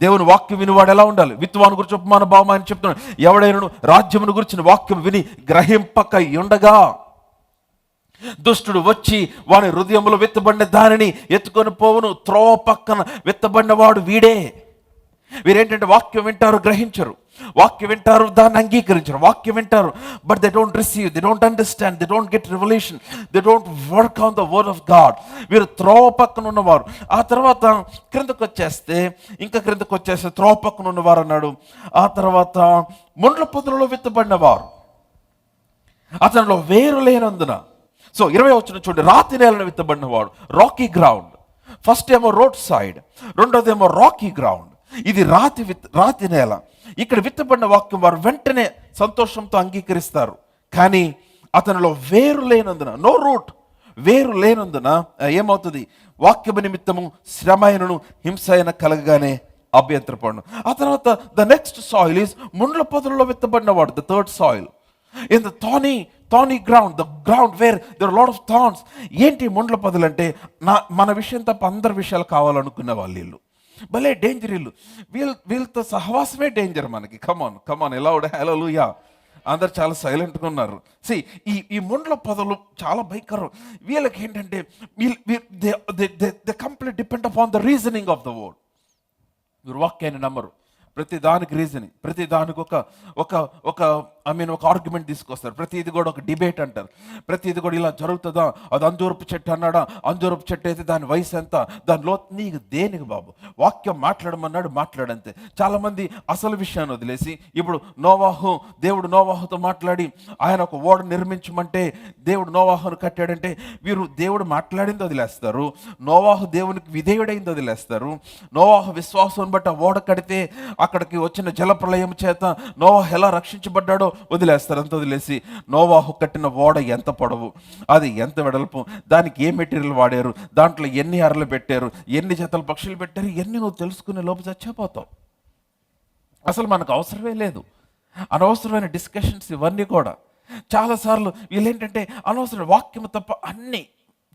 దేవుని వాక్యం వినివాడు ఎలా ఉండాలి? విత్తువాని గురించి ఉపమాన భావం అని చెప్తున్నాడు. ఎవడైనా రాజ్యమును గురించిన వాక్యం విని గ్రహింపక ఉండగా దుష్టుడు వచ్చి వాని హృదయంలో విత్తబడిన దానిని ఎత్తుకొని పోవును. త్రోవ పక్కన విత్తబడిన వాడు వీడే. వీరేంటంటే వాక్యం వింటారు, గ్రహించరు. వాక్యం వింటారు, దాన్ని అంగీకరించరు. వాక్యం వింటారు, but they don't receive, they don't understand, they don't get revolution, they don't work on the word of God. వీరు త్రోవ పక్కన ఉన్నవారు. ఆ తర్వాత క్రిందకు వచ్చేస్తే త్రోవ పక్కన ఉన్నవారు అన్నాడు. ఆ తర్వాత ముండ్ల పొదలలో విత్తబడిన వారు, అతనిలో వేరు లేనందున. సో 20వ వచనం చూడండి, రాతి నేలను విత్తబడిన వాడు, రాకీ గ్రౌండ్. ఫస్ట్ ఏమో రోడ్ సైడ్, రెండోదేమో రాకీ గ్రౌండ్. ఇది రాతి నేల. ఇక్కడ విత్తబడిన వాక్యం వారు వెంటనే సంతోషంతో అంగీకరిస్తారు. కానీ అతనిలో వేరు లేనందున, నో రూట్, వేరు లేనందున ఏమవుతుంది? వాక్యము నిమిత్తము శ్రమ అయినను హింస అయిన కలగగానే అభ్యంతరపడను. ఆ తర్వాత ద నెక్స్ట్ సాయిల్ ఈజ్ ముండ్ల పొదలలో విత్తబడిన వాడు, the third soil. In the thorny ground, the ground where there are lot of thorns. ఏంటి ముండ్ల పొదలు అంటే? మన విషయం తప్ప అందరి విషయాలు కావాలనుకునే వాళ్ళు వీళ్ళు. భలే డేంజర్ వీళ్ళు. వీళ్ళతో సహవాసమే డేంజర్ మనకి. కమాన్ ఎలా ఉండే, హల్లెలూయా. అందరు చాలా సైలెంట్గా ఉన్నారు. ఈ ముండ్ల పొదలు చాలా భయంకరం. వీళ్ళకి ఏంటంటే they complete depend upon the reasoning of the word. మీరు వాక్యాన్ని నమ్మరు, ప్రతి దానికి రీజనింగ్, ప్రతి దానికి ఒక ఆర్గ్యుమెంట్ తీసుకొస్తారు. ప్రతిది కూడా ఒక డిబేట్ అంటారు. ప్రతిది కూడా ఇలా జరుగుతుందా, అది అంజూరపు చెట్టు అన్నాడా, అంజూరపు చెట్టు అయితే దాని వయసు ఎంత, దానిలో నీకు దేనికి బాబు? వాక్యం మాట్లాడమన్నాడు, మాట్లాడంతే. చాలామంది అసలు విషయాన్ని వదిలేసి ఇప్పుడు దేవుడు నోవాహుతో మాట్లాడి ఆయన ఒక ఓడ నిర్మించమంటే దేవుడు నోవాహును కట్టాడంటే వీరు దేవుడు మాట్లాడింది వదిలేస్తారు, నోవాహు దేవునికి విధేయుడైంది వదిలేస్తారు. నోవాహు విశ్వాసం బట్టి ఓడ కడితే అక్కడికి వచ్చిన జలప్రలయం చేత నోవాహు ఎలా రక్షించబడ్డాడో వదిలేస్తారు. అంత వదిలేసి నోవాహు కట్టిన ఓడ ఎంత పొడవు, అది ఎంత వెడల్పు, దానికి ఏ మెటీరియల్ వాడారు, దాంట్లో ఎన్ని అరలు పెట్టారు, ఎన్ని జతల పక్షులు పెట్టారు, ఇవన్నీ నువ్వు తెలుసుకునే లోపు చచ్చిపోతావు. అసలు మనకు అవసరమే లేదు అనవసరమైన డిస్కషన్స్ ఇవన్నీ కూడా. చాలాసార్లు వీళ్ళేంటంటే అనవసరం వాక్యము తప్ప అన్నీ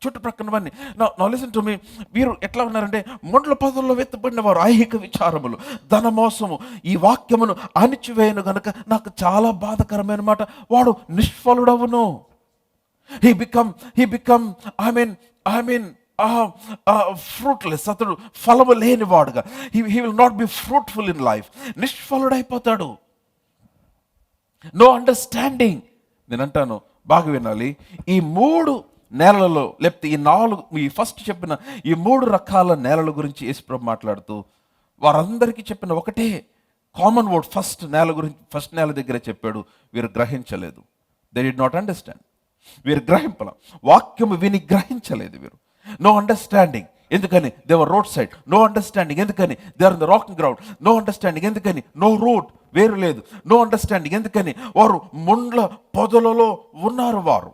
చుట్టుప్రక్కనవన్నీ. నా లిసన్ టు మీ. వీరు ఎట్లా ఉన్నారంటే ముండ్ల పొదల్లో విత్తబడిన వారు, ఐహిక విచారములు, ధన మోసము, ఈ వాక్యమును అణిచివేయను గనుక నాకు చాలా బాధకరమైన మాట, వాడు నిష్ఫలుడవును. He become fruitless. అతడు ఫలము లేని వాడుగా, he will not be fruitful in life. నిష్ఫలుడైపోతాడు. No understanding. నేను అంటాను, బాగా వినాలి. ఈ 3 నేలలలో, లేకపోతే ఈ ఫస్ట్ చెప్పిన ఈ 3 రకాల నేలల గురించి యేసుప్రభు మాట్లాడుతూ వారందరికీ చెప్పిన ఒకటే కామన్ వర్డ్. ఫస్ట్ నేల దగ్గర చెప్పాడు, వీరు గ్రహించలేదు. They did not understand. వీరు గ్రహింపల, వాక్యము విని గ్రహించలేదు వీరు. No understanding. ఎందుకని? They were road side. No understanding. ఎందుకని? They are in the rocking ground. No understanding. ఎందుకని? నో రూట్, వేరు లేదు. No understanding. ఎందుకని? వారు ముండ్ల పొదలలో ఉన్నారు. వారు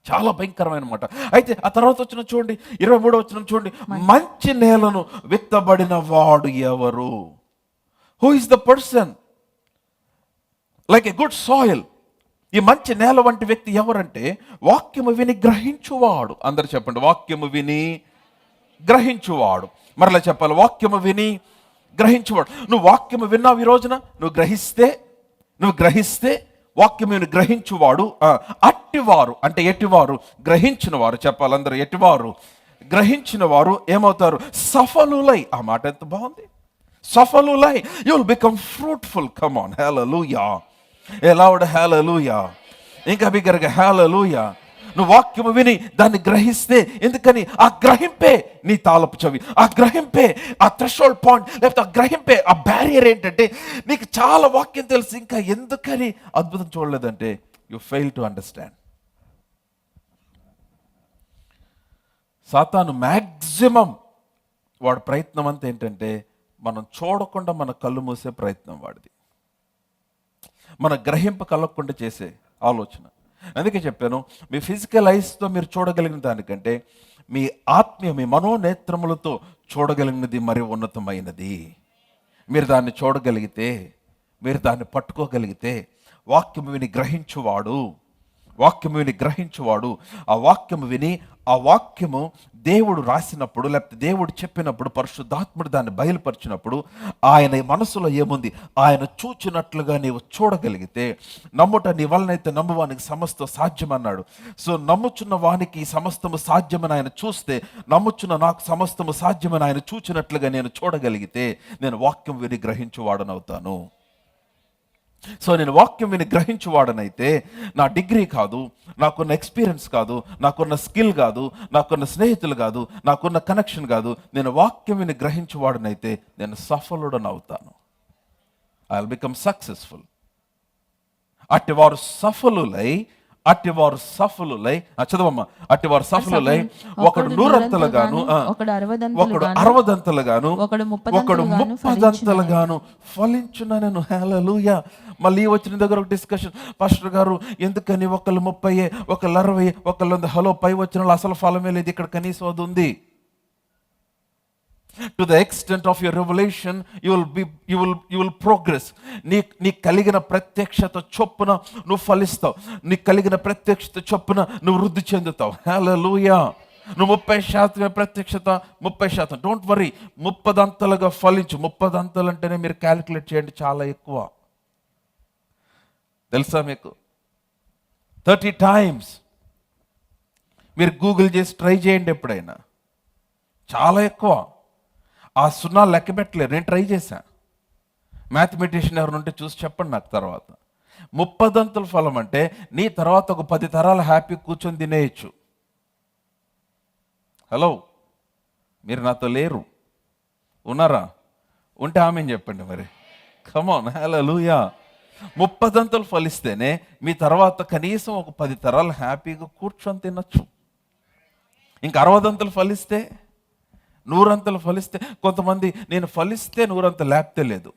చాలా భయంకరమైన మాట. అయితే ఆ తర్వాత వచ్చిన చూడండి, 23వ వచనం చూడండి. మంచి నేలను విత్తబడిన వాడు ఎవరు? Who is the person like a good soil? ఈ మంచి నేల వంటి వ్యక్తి ఎవరంటే, వాక్యము విని గ్రహించువాడు. అందరు చెప్పండి, వాక్యము విని గ్రహించువాడు. మరలా చెప్పాలి, వాక్యము విని గ్రహించువాడు. నువ్వు వాక్యము విన్నావు ఈ రోజున, నువ్వు గ్రహిస్తే వాక్యము విని గ్రహించువాడు. అట్టివారు అంటే ఎట్టివారు? గ్రహించిన వారు. చెప్పాలి అందరూ, ఎట్టివారు? గ్రహించిన వారు ఏమవుతారు? సఫలులై. ఆ మాట ఎంత బాగుంది, సఫలులై. You will become fruitful. Come on, hallelujah. Aloud hallelujah. ఇంకా బిగ్గరగా హల్లెలూయా. నువ్వు వాక్యము విని దాన్ని గ్రహిస్తే, ఎందుకని? ఆ గ్రహింపే నీ తాళపు చెవి, ఆ గ్రహింపే ఆ థ్రెషోల్డ్ పాయింట్, లేకపోతే ఆ గ్రహింపే ఆ బ్యారియర్. ఏంటంటే నీకు చాలా వాక్యం తెలుసు, ఇంకా ఎందుకని అద్భుతం చూడలేదంటే యు ఫెయిల్ టు అండర్స్టాండ్. సాతాను మ్యాక్సిమం వాడి ప్రయత్నం అంతా ఏంటంటే, మనం చూడకుండా మన కళ్ళు మూసే ప్రయత్నం వాడిది, మన గ్రహింపు కలగకుండా చేసే ఆలోచన. అందుకే చెప్పాను, మీ ఫిజికల్ ఐస్తో మీరు చూడగలిగిన దానికంటే మీ ఆత్మీయ, మీ మనోనేత్రములతో చూడగలిగినది మరి ఉన్నతమైనది. మీరు దాన్ని చూడగలిగితే, మీరు దాన్ని పట్టుకోగలిగితే, వాక్యము విని గ్రహించువాడు, ఆ వాక్యము విని, ఆ వాక్యము దేవుడు రాసినప్పుడు, లేకపోతే దేవుడు చెప్పినప్పుడు, పరిశుద్ధాత్ముడు దాన్ని బయలుపరిచినప్పుడు, ఆయన మనసులో ఏముంది ఆయన చూచినట్లుగా నీవు చూడగలిగితే, నమ్ముట నీ వలనైతే నమ్మువానికి సమస్తం సాధ్యమన్నాడు. సో నమ్ముచున్న వానికి సమస్తము సాధ్యమని ఆయన చూస్తే, నమ్ముచున్న నాకు సమస్తము సాధ్యమని ఆయన చూచినట్లుగా నేను చూడగలిగితే, నేను వాక్యం విని గ్రహించువాడనవుతాను. సో నేను వాక్యం విని గ్రహించువాడనైతే, నా డిగ్రీ కాదు, నాకున్న ఎక్స్పీరియన్స్ కాదు, నాకున్న స్కిల్ కాదు, నాకున్న స్నేహితులు కాదు, నాకున్న కనెక్షన్ కాదు, నేను వాక్యం విని గ్రహించువాడనైతే నేను సఫలుడనవుతాను. I will become successful. అట్టివారు సఫలులై చదవమ్మా. అట్టివారు సఫలులై, ఒకడు 100 గాను, ఒకడు 60 గాను, ఒకడు 30 గాను ఫలించునను. హల్లెలూయా. మళ్ళీ వచ్చిన దగ్గర ఒక డిస్కషన్, పాస్టర్ గారు ఎందుకని ఒకళ్ళు 30, ఒకళ్ళు 60, ఒకళ్ళు 100? హలో, పై వచ్చిన వాళ్ళు అసలు ఫలమే లేదు. ఇక్కడ కనీసం అది ఉంది. To the extent of your revelation, you will progress. నీ కలిగిన ప్రత్యక్షత చొప్పున నువ్వు ఫలిస్తావు. నీ కలిగిన ప్రత్యక్షత చొప్పున నువ్వు వృద్ధి చెందుతావు. హల్లెలూయా. నువ్వు 30% ప్రత్యక్షత, 30%. Don't worry, 30 అంతలుగా ఫలించు. 30 అంతలు అంటేనే మీరు క్యాలిక్యులేట్ చేయండి, చాలా ఎక్కువ తెలుసా మీకు? 30 times మీరు గూగుల్ చేసి ట్రై చేయండి ఎప్పుడైనా, చాలా ఎక్కువ. ఆ 0 లెక్క పెట్టలేరు. నేను ట్రై చేశాను. మ్యాథమెటిషియన్ ఎవరు ఉంటే చూసి చెప్పండి నాకు తర్వాత. 30 అంతల ఫలం అంటే నీ తర్వాత ఒక 10 తరాలు హ్యాపీ కూర్చొని తినేయచ్చు. హలో, మీరు నాతో లేరు, ఉన్నారా? ఉంటే ఆమెను చెప్పండి మరి. కమాన్, హల్లెలూయా. 30 అంతలు ఫలిస్తేనే మీ తర్వాత కనీసం ఒక 10 తరాలు హ్యాపీగా కూర్చొని తినచ్చు. ఇంకా 60 అంతలు ఫలిస్తే, 100 అంతలు ఫలిస్తే, కొంతమంది నేను ఫలిస్తే 100 అంతలు లేకపోతే లేదు.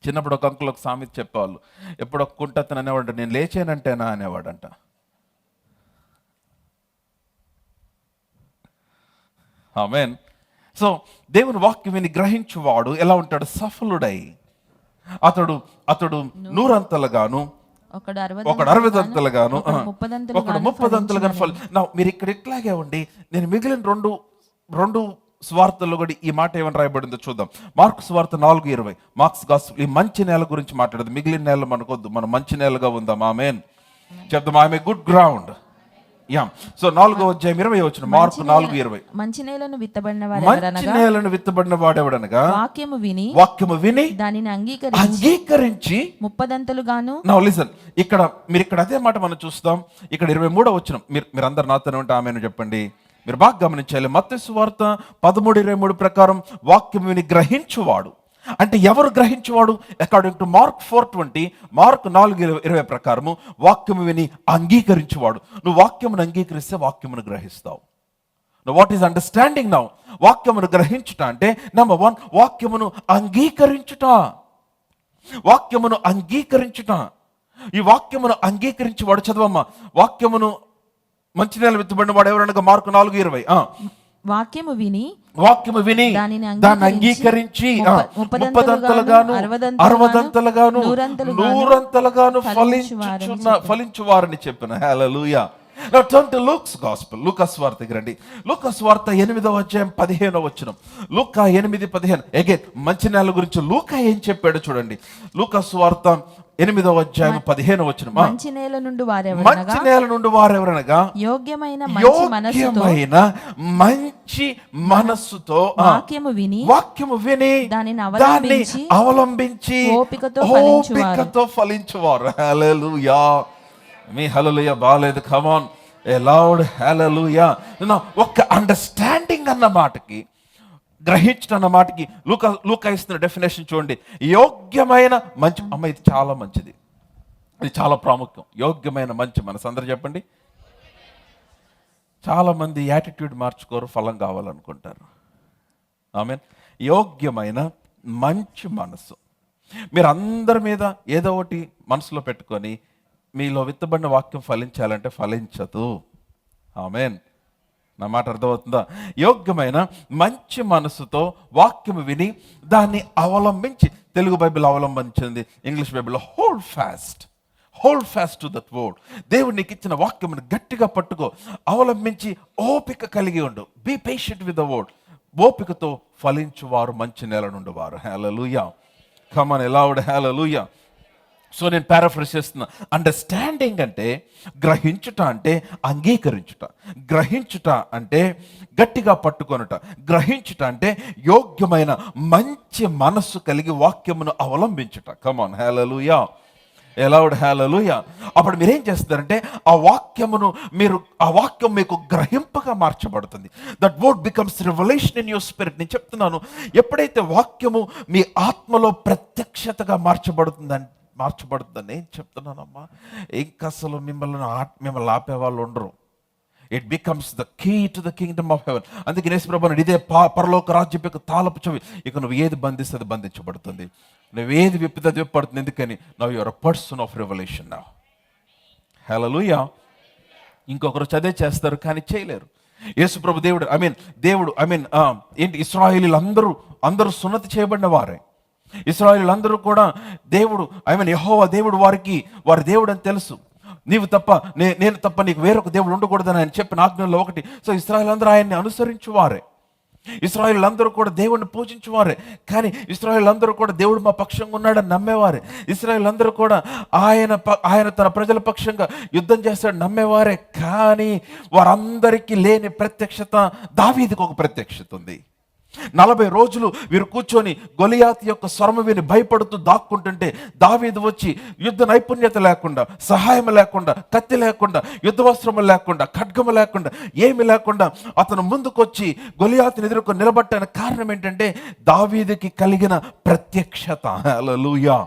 చిన్నప్పుడు ఒక అంకుల్ ఒక సామెత చెప్పేవాళ్ళు. ఎప్పుడు ఒక కుంటతను అనేవాడు, నేను లేచానంటేనా అనేవాడంట. ఆమేన్. సో దేవుని వాక్యం విని గ్రహించువాడు ఎలా ఉంటాడు? సఫలుడై. అతడు 100 అంతలుగాను, ఒకడు 60 అంతలుగాను, ఒకడు 30 అంతలుగాను ఫలి. మీరు ఇక్కడ ఇట్లాగే ఉండి, నేను మిగిలిన రెండు స్వార్థల్లో కూడా ఈ మాట ఏమని రాయబడిందో చూద్దాం. మార్కు స్వార్థ 4:20. మార్క్స్ గాస్పెల్ ఈ మంచి నేల గురించి మాట్లాడదు. మిగిలిన నేల మనకొద్దు, మనం మంచి నేలగా ఉందాం. ఆమేన్ చెప్దాం. I'm a good ground. Yeah. So 4వ అధ్యాయం 20 వచ్చిన మార్కు 4:20. మంచి నేలను విత్తబడిన మంచి నేలను విత్తబడిన వాడెవడనగా వాక్యము విని దానిని అంగీకరించి 30 నౌ లిసన్. ఇక్కడ అదే మాట మనం చూస్తాం. ఇక్కడ 23వ వచనం, మీరు అందరు నాతోనే ఉంటే ఆమెను చెప్పండి. మీరు బాగా గమనించాలి. మత్తయి సువార్త 13:23 ప్రకారం వాక్యం విని గ్రహించువాడు అంటే ఎవరు గ్రహించువాడు? అకార్డింగ్ టు మార్క్ 4:20, మార్క్ 4:20 ప్రకారము వాక్యము విని అంగీకరించువాడు. నువ్వు వాక్యమును అంగీకరిస్తే వాక్యమును గ్రహిస్తావు. What is understanding now? వాక్యమును గ్రహించుట అంటే నెంబర్ 1 వాక్యమును అంగీకరించుట. వాక్యమును అంగీకరించుట. ఈ వాక్యమును అంగీకరించేవాడు, చదవమ్మా, వాక్యమును మంచి నేల విత్తబడిన వాడు ఎవరనగా మార్కు 4:20. వాక్యము విని దాన్ని అంగీకరించి 30 60 100 ఫలించువారని చెప్పిన. హల్లెలూయా. Now turn to Luke's gospel. లూకాసు వార్తకి రండి. లూకాసు వార్త 8వ అధ్యాయం 15వ వచనం. లూకా 8:15. అగైన్ మంచి నేల గురించి లూకా ఏం చెప్పాడో చూడండి. లూకాసు వార్త 8వ అధ్యాయం 15వ వచనం. మంచి నేల నుండి వారెవరనగా యోగ్యమైన మంచి మనస్సుతో వాక్యము విని దాన్ని అవలంబించి ఓపికతో ఫలించువారు. హల్లెలూయా. మీ హల్లెలూయా బాలేదు. కమ్ ఆన్, ఏ లౌడ్ హల్లెలూయా. ఒక్క అండర్స్టాండింగ్ అన్న మాటకి, గ్రహించడం అన్న మాటకి లూకా ఇస్తున్న డెఫినేషన్ చూడండి. యోగ్యమైన మంచి, అమ్మ ఇది చాలా మంచిది, ఇది చాలా ప్రాముఖ్యం. యోగ్యమైన మంచి మనసు. అందరూ చెప్పండి. చాలా మంది యాటిట్యూడ్ మార్చుకోరు, ఫలం కావాలనుకుంటారు. ఆమేన్. యోగ్యమైన మంచి మనసు. మీరు అందరి మీద ఏదో ఒకటి మనసులో పెట్టుకొని మీలో విత్తబడిన వాక్యం ఫలించాలంటే ఫలించదు. ఆమేన్. నా మాట అర్థమవుతుందా? యోగ్యమైన మంచి మనసుతో వాక్యము విని దాన్ని అవలంబించి, తెలుగు బైబిల్ అవలంబించింది, ఇంగ్లీష్ బైబిల్లో hold fast to that word. దేవుడు నీకు ఇచ్చిన వాక్యమును గట్టిగా పట్టుకో, అవలంబించి ఓపిక కలిగి ఉండు. Be patient with the word. ఓపికతో ఫలించువారు మంచి నేల నుండి వారు. Hallelujah. Come on, loud hallelujah. So నేను పారాఫ్రేజ్ చేస్తున్నా. అండర్స్టాండింగ్ అంటే గ్రహించుట, అంటే అంగీకరించుట. గ్రహించుట అంటే గట్టిగా పట్టుకొనుట. గ్రహించుట అంటే యోగ్యమైన మంచి మనస్సు కలిగి వాక్యమును అవలంబించుట. Come on, hallelujah. Aloud hallelujah. అప్పుడు మీరేం చేస్తారంటే ఆ వాక్యం మీకు గ్రహింపగా మార్చబడుతుంది. That word becomes revolution in your spirit. నేను చెప్తున్నాను, ఎప్పుడైతే వాక్యము మీ ఆత్మలో ప్రత్యక్షతగా మార్చబడుతుందని నేను చెప్తున్నానమ్మా, ఇంకా అసలు మిమ్మల్ని ఆపే వాళ్ళు ఉండరు. It becomes the key to the kingdom of heaven. అందుకే యేసుప్రభు ఇదే పరలోక రాజ్యం యొక్క తాళపు చెవి. ఇక నువ్వు ఏది బంధిస్తే అది బంధించబడుతుంది, నువ్వు ఏది విప్పితే అది విప్పబడుతుంది. ఎందుకని? Now you are a person of revolution now. Hallelujah. ఇంకొకరు చదివే చేస్తారు కానీ చేయలేరు. యేసుప్రభు దేవుడు ఏంటి, ఇశ్రాయేలీలు అందరూ సున్నతి చేయబడిన వారే. ఇశ్రాయేలీలందరూ కూడా దేవుడు యెహోవా దేవుడు వారి దేవుడు అని తెలుసు. నీవు తప్ప నేను తప్ప నీకు వేరొక దేవుడు ఉండకూడదని ఆయన చెప్పిన ఆజ్ఞల్లో ఒకటి. సో ఇశ్రాయేలీలందరూ ఆయన్ని అనుసరించువారే. ఇశ్రాయేలీలందరూ కూడా దేవుడిని పూజించువారే. కానీ ఇశ్రాయేలీలందరూ కూడా దేవుడు మా పక్షంగా ఉన్నాడని నమ్మేవారే. ఇశ్రాయేలీలందరూ కూడా ఆయన తన ప్రజల పక్షంగా యుద్ధం చేస్తాడు నమ్మేవారే. కానీ వారందరికీ లేని ప్రత్యక్షత దావీదుకు ఒక ప్రత్యక్షత ఉంది. 40 రోజులు వీరు కూర్చొని గొలియాతు యొక్క స్వరము విని భయపడుతూ దాక్కుంటుంటే దావీదు వచ్చి యుద్ధ నైపుణ్యత లేకుండా, సహాయం లేకుండా, కత్తి లేకుండా, యుద్ధ వస్త్రము లేకుండా, ఖడ్గము లేకుండా, ఏమి లేకుండా అతను ముందుకొచ్చి గొలియాతుని ఎదుర్కొని నిలబట్టానికి కారణం ఏంటంటే దావీదుకి కలిగిన ప్రత్యక్షత. హల్లెలూయా.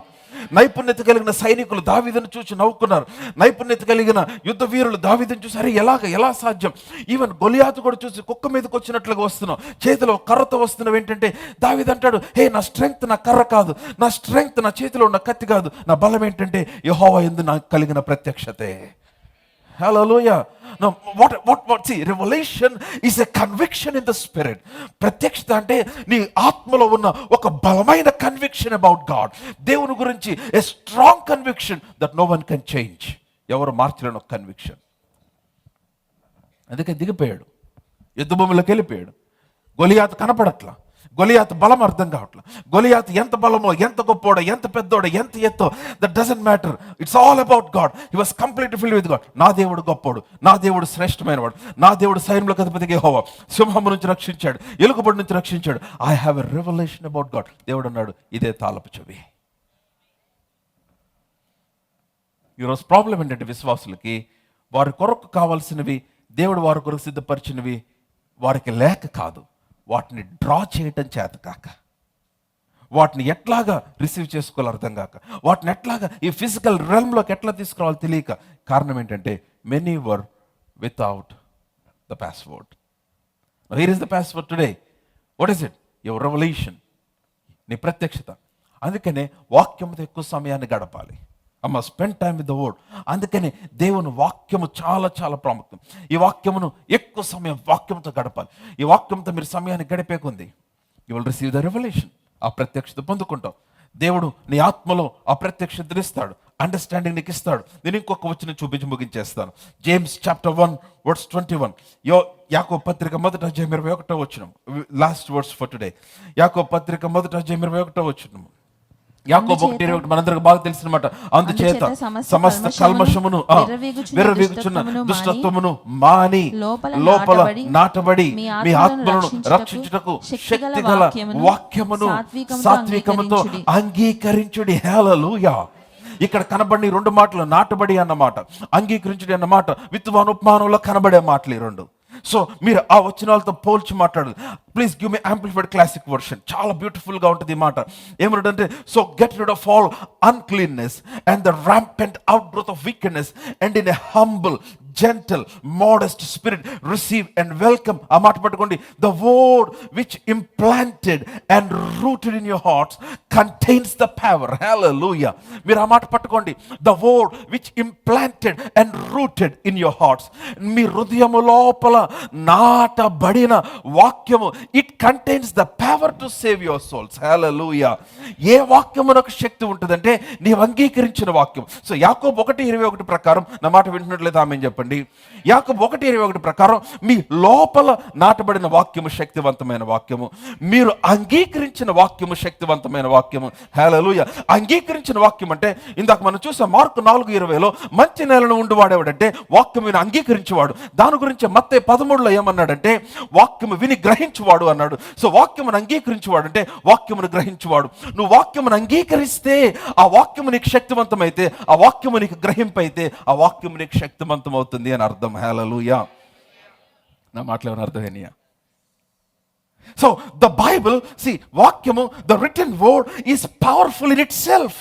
నైపుణ్యత కలిగిన సైనికులు దావీదును చూసి నవ్వుకున్నారు. నైపుణ్యత కలిగిన యుద్ధ వీరులు దావీదును చూసి అరే ఎలా సాధ్యం? ఈవెన్ గొలియాతు కూడా చూసి కుక్క మీదకి వచ్చినట్లుగా వస్తున్నావు, చేతిలో కర్రతో వస్తున్నావు ఏంటంటే, దావీదు అంటాడు, హే నా స్ట్రెంగ్త్ నా కర్ర కాదు, నా స్ట్రెంగ్త్ నా చేతిలో ఉన్న కత్తి కాదు, నా బలం ఏంటంటే యెహోవా యందు నాకు కలిగిన ప్రత్యక్షతే. Hallelujah. Now, see, revelation is a conviction in the spirit. ప్రత్యక్షత అంటే నీ ఆత్మలో ఉన్న ఒక బలమైన కన్విక్షన్ అబౌట్ గాడ్. దేవుని గురించి a strong conviction that no one can change. ఎవరు మార్చలేని ఒక కన్విక్షన్. అందుకే దిగిపోయాడు, యుద్ధ భూమిలోకి వెళ్ళిపోయాడు. గొలియాతు కనపడట్లా. గొలియాతు బలం అర్థం కావట్లేదు. గొలియాతు ఎంత బలమో, ఎంత గొప్పోడో, ఎంత పెద్దోడో, ఎంత ఎత్తో, that doesn't matter. It's all about God. He was completely filled with God. నా దేవుడు గొప్పోడు, నా దేవుడు శ్రేష్టమైన వాడు, నా దేవుడు సైన్యంలోకి అధిపతి యెహోవా, సింహము నుంచి రక్షించాడు, ఎలుగుబంటి నుంచి రక్షించాడు. I have a revolution about God. దేవుడు అన్నాడు, ఇదే తాళపు చెవి. ఈరోజు ప్రాబ్లం ఏంటంటే విశ్వాసులకి వారి కొరకు కావాల్సినవి, దేవుడు వారి కొరకు సిద్ధపరిచినవి వారికి లేక కాదు, వాటిని డ్రా చేయటం చేత కాక, వాటిని ఎట్లాగా రిసీవ్ చేసుకోవాలి అర్థం కాక, వాటిని ఎట్లాగా ఈ ఫిజికల్ రెల్మ్లోకి ఎట్లా తీసుకురావాలో తెలియక. కారణం ఏంటంటే many were without the password. Here is the password today. What is it? Your revolution, నీ ప్రత్యక్షత. అందుకనే వాక్యంతో ఎక్కువ సమయాన్ని గడపాలి. I must spend time with the word. అందుకని దేవుని వాక్యము చాలా చాలా ప్రాముఖ్యం. ఈ వాక్యమును ఎక్కువ సమయం వాక్యంతో గడపాలి. ఈ వాక్యంతో మీరు సమయాన్ని గడిపేకుంది, you will receive the revolution. ఆ ప్రత్యక్షత పొందుకుంటావు. దేవుడు నీ ఆత్మలో ఆ ప్రత్యక్షతను ఇస్తాడు, అండర్స్టాండింగ్ నీకు ఇస్తాడు. నేను ఇంకొక వచనం చూపించి ముగించేస్తాను. James chapter 1 verse 21. యాకోబు పత్రిక 1:21 వచనం. Last words for today. యాకోబు పత్రిక 1:21 వచనం. యాకోబు 1:21 మనందరికి బాగా తెలిసినమాట. అందుచేత సమస్త కల్మషమును, విర్రవీగుచున్న దుష్టత్వమును మాని లోపల నాటబడి మీ ఆత్మలను రక్షించుటకు శక్తిగల వాక్యమును సాత్వికముతో అంగీకరించుడి. హల్లెలూయా. ఇక్కడ కనబడి రెండు మాటలు, నాటబడి అన్నమాట, అంగీకరించుడి అన్నమాట, విత్తువాను ఉపమానంలో కనబడే మాటలు ఈ రెండు. సో మీరు ఆ వచనాలతో పోల్చి మాట్లాడదు. Please give me amplified classic version. చాలా బ్యూటిఫుల్గా ఉంటుంది ఈ మాట. ఏమంటే, so get rid of all uncleanness and the rampant outgrowth of wickedness and in a humble, gentle, modest spirit receive and welcome. ఆ మాట పట్టుకోండి. The word which implanted and rooted in your hearts contains the power. Hallelujah. మీరు ఆ మాట పట్టుకోండి. The word which implanted and rooted in your hearts. మీ హృదయము లోపల నాటబడిన వాక్యము, it contains the power to save your souls. Hallelujah. ఏ వాక్యమునకు శక్తి ఉంటుందంటే నీవు అంగీకరించిన వాక్యం. సో యాకోబు 1:21 ప్రకారం, నా మాట వింటున్నట్లయితే ఆమేన్ చెప్పండి. యాకోబు 1:21 ప్రకారం మీ లోపల నాటబడిన వాక్యము శక్తివంతమైన వాక్యము, మీరు అంగీకరించిన వాక్యము శక్తివంతమైన వాక్యము. హల్లెలూయా. అంగీకరించిన వాక్యం అంటే ఇందాక మనం చూసాం మార్కు 4:20లో మంచి నేలను ఉండివాడేవాడంటే వాక్యం విని అంగీకరించేవాడు. దాని గురించి మత్తయి 13లో ఏమన్నాడంటే వాక్యము విని గ్రహించువాడు అన్నాడు. సో వాక్యమును అంగీకరించేవాడు అంటే వాక్యమును గ్రహించువాడు. నువ్వు వాక్యమును అంగీకరిస్తే ఆ వాక్యము నీకు శక్తివంతమైతే, ఆ వాక్యము నీకు గ్రహింపైతే, ఆ వాక్యము నీకు శక్తివంతం అవుతుంది అని అర్థం. హల్లెలూయా. నా మాటలు ఏమైనా అర్థమైనయా? సో ద బైబిల్, వాక్యము, the written word is powerful ఇన్ ఇట్ సెల్ఫ్.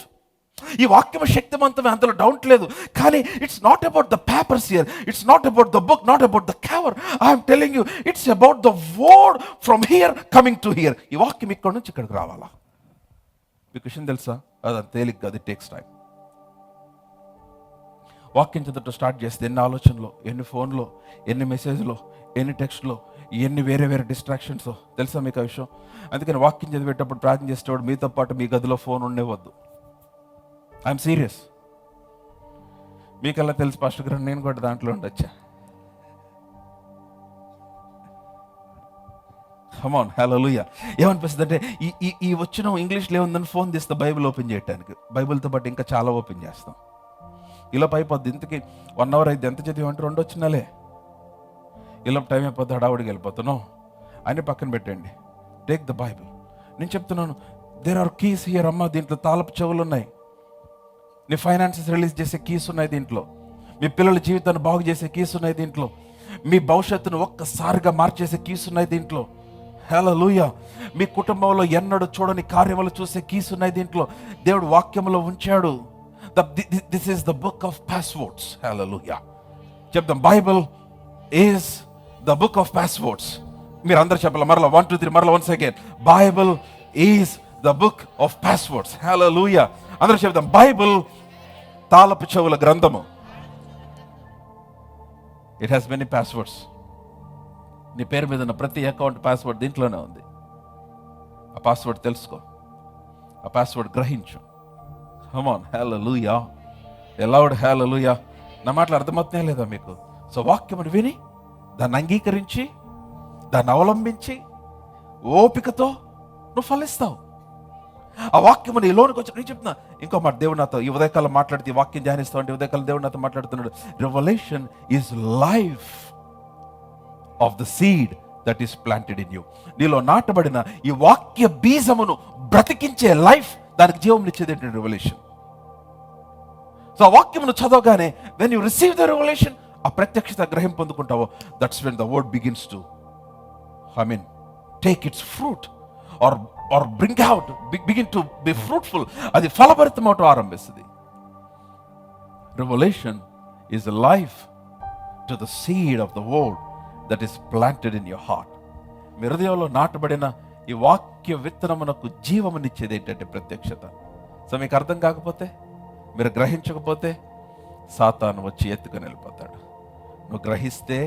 ఈ వాక్యము శక్తివంతమే, అందులో డౌట్ లేదు. కానీ it's not about the papers here, it's not about the book, not about the cover. I'm telling you, it's about the word from here coming to here. ఈ వాక్యం ఇక్కడ నుంచి ఇక్కడికి రావాలా? మీకు విషయం తెలుసా? అది తేలిక కాదు, ఇట్ టేక్స్ టైం. వాక్యం చదువుతో స్టార్ట్ చేస్తే ఎన్ని ఆలోచనలు, ఎన్ని ఫోన్లో, ఎన్ని మెసేజ్లో, ఎన్ని టెక్స్ట్లో, ఎన్ని వేరే వేరే డిస్ట్రాక్షన్స్. తెలుసా మీకు ఆ విషయం? అందుకని వాక్యం చదివేటప్పుడు ప్రార్థన చేసేవాడు మీతో పాటు మీ గదిలో ఫోన్ ఉండేవద్దు. I'm serious. మీకల్లా తెలుసు పాస్టర్ గారు, నేను కూడా దాంట్లో ఉండొచ్చా? కమాన్. హల్లెలూయా. ఏమనిపిస్తుంది అంటే ఈ వచ్చిన ఇంగ్లీష్లో ఏముందని ఫోన్ తీస్తే బైబిల్ ఓపెన్ చేయడానికి, బైబిల్తో పాటు ఇంకా చాలా ఓపెన్ చేస్తాం. ఇలా అయిపోద్ది. ఇంతకీ 1 hour అయితే ఎంత చదివామంటే 2 వచ్చినాలే. ఇలా టైం అయిపోద్ది, హడావుడికి వెళ్ళిపోతున్నావు అని పక్కన పెట్టండి. Take the Bible. నేను చెప్తున్నాను, దేర్ ఆర్ కీస్ హియర్ అమ్మ. దీంట్లో తాళపు చెవులు ఉన్నాయి. నీ ఫైనాన్సెస్ రిలీజ్ చేసే కీస్ ఉన్నాయి దీంట్లో. మీ పిల్లల జీవితాన్ని బాగు చేసే కీస్ ఉన్నాయి దీంట్లో. మీ భవిష్యత్తును ఒక్కసారిగా మార్చేసే కీస్ ఉన్నాయి దీంట్లో. హల్లెలూయా. మీ కుటుంబంలో ఎన్నడూ చూడని కార్యములు చూసే కీస్ ఉన్నాయి దీంట్లో. దేవుడు వాక్యములో ఉంచాడు. This is the book of passwords. Hallelujah. చెప్దాం, Bible is the book of passwords. మీరు అందరూ చెప్పాలి మరలా 1 2 3 మరలా once again. Bible is the book of passwords. Hallelujah. అందరూ చెప్దాం, బైబిల్ తాళపు చెవుల గ్రంథము. It has many passwords. నీ పేరు మీద ఉన్న ప్రతి అకౌంట్ పాస్వర్డ్ దీంట్లోనే ఉంది. ఆ పాస్వర్డ్ తెలుసుకో, ఆ పాస్వర్డ్ గ్రహించు. Come on. Hallelujah. Aloud. Hallelujah. నా మాటలు అర్థమవుతున్నాయా లేదా మీకు? సో వాక్యమును విని దాన్ని అంగీకరించి దాన్ని అవలంబించి ఓపికతో నువ్వు ఫలిస్తావు. ఆ వాక్యము నీ లోనికి వచ్చి నేను చెప్తున్నా. ఇంకో మాట, దేవుడు నాతో ఈ ఉదయకాలం మాట్లాడితే, ఈ వాక్యం ధ్యానిస్తావు అంటే ఉదయకాలం దేవుడు నాతో మాట్లాడుతున్నాడు. Revolution is life of the seed that is planted in you. నీలో నాటబడిన ఈ వాక్య బీజమును బ్రతికించే లైఫ్, దానికి జీవమునిచ్చేది ఏంటంటే రెవల్యూషన్. సో ఆ వాక్యమును చదవగానే when you receive the revolution, ఆ ప్రత్యక్షత గ్రహం పొందుకుంటావో, that's when the word begins to take its fruit or bring out, begin to be fruitful. అది ఫలభరితం అవటం ఆరంభిస్తుంది. Revolution is life to the seed of the word that is planted in your heart. మీ హృదయంలో నాటబడిన ఈ వాక్య విత్తనమునకు జీవమునిచ్చేది ఏంటంటే ప్రత్యక్షత. సో మీకు అర్థం కాకపోతే, మీరు గ్రహించకపోతే, సాతాను వచ్చి ఎత్తుకొని వెళ్ళిపోతాడు. నువ్వు గ్రహిస్తే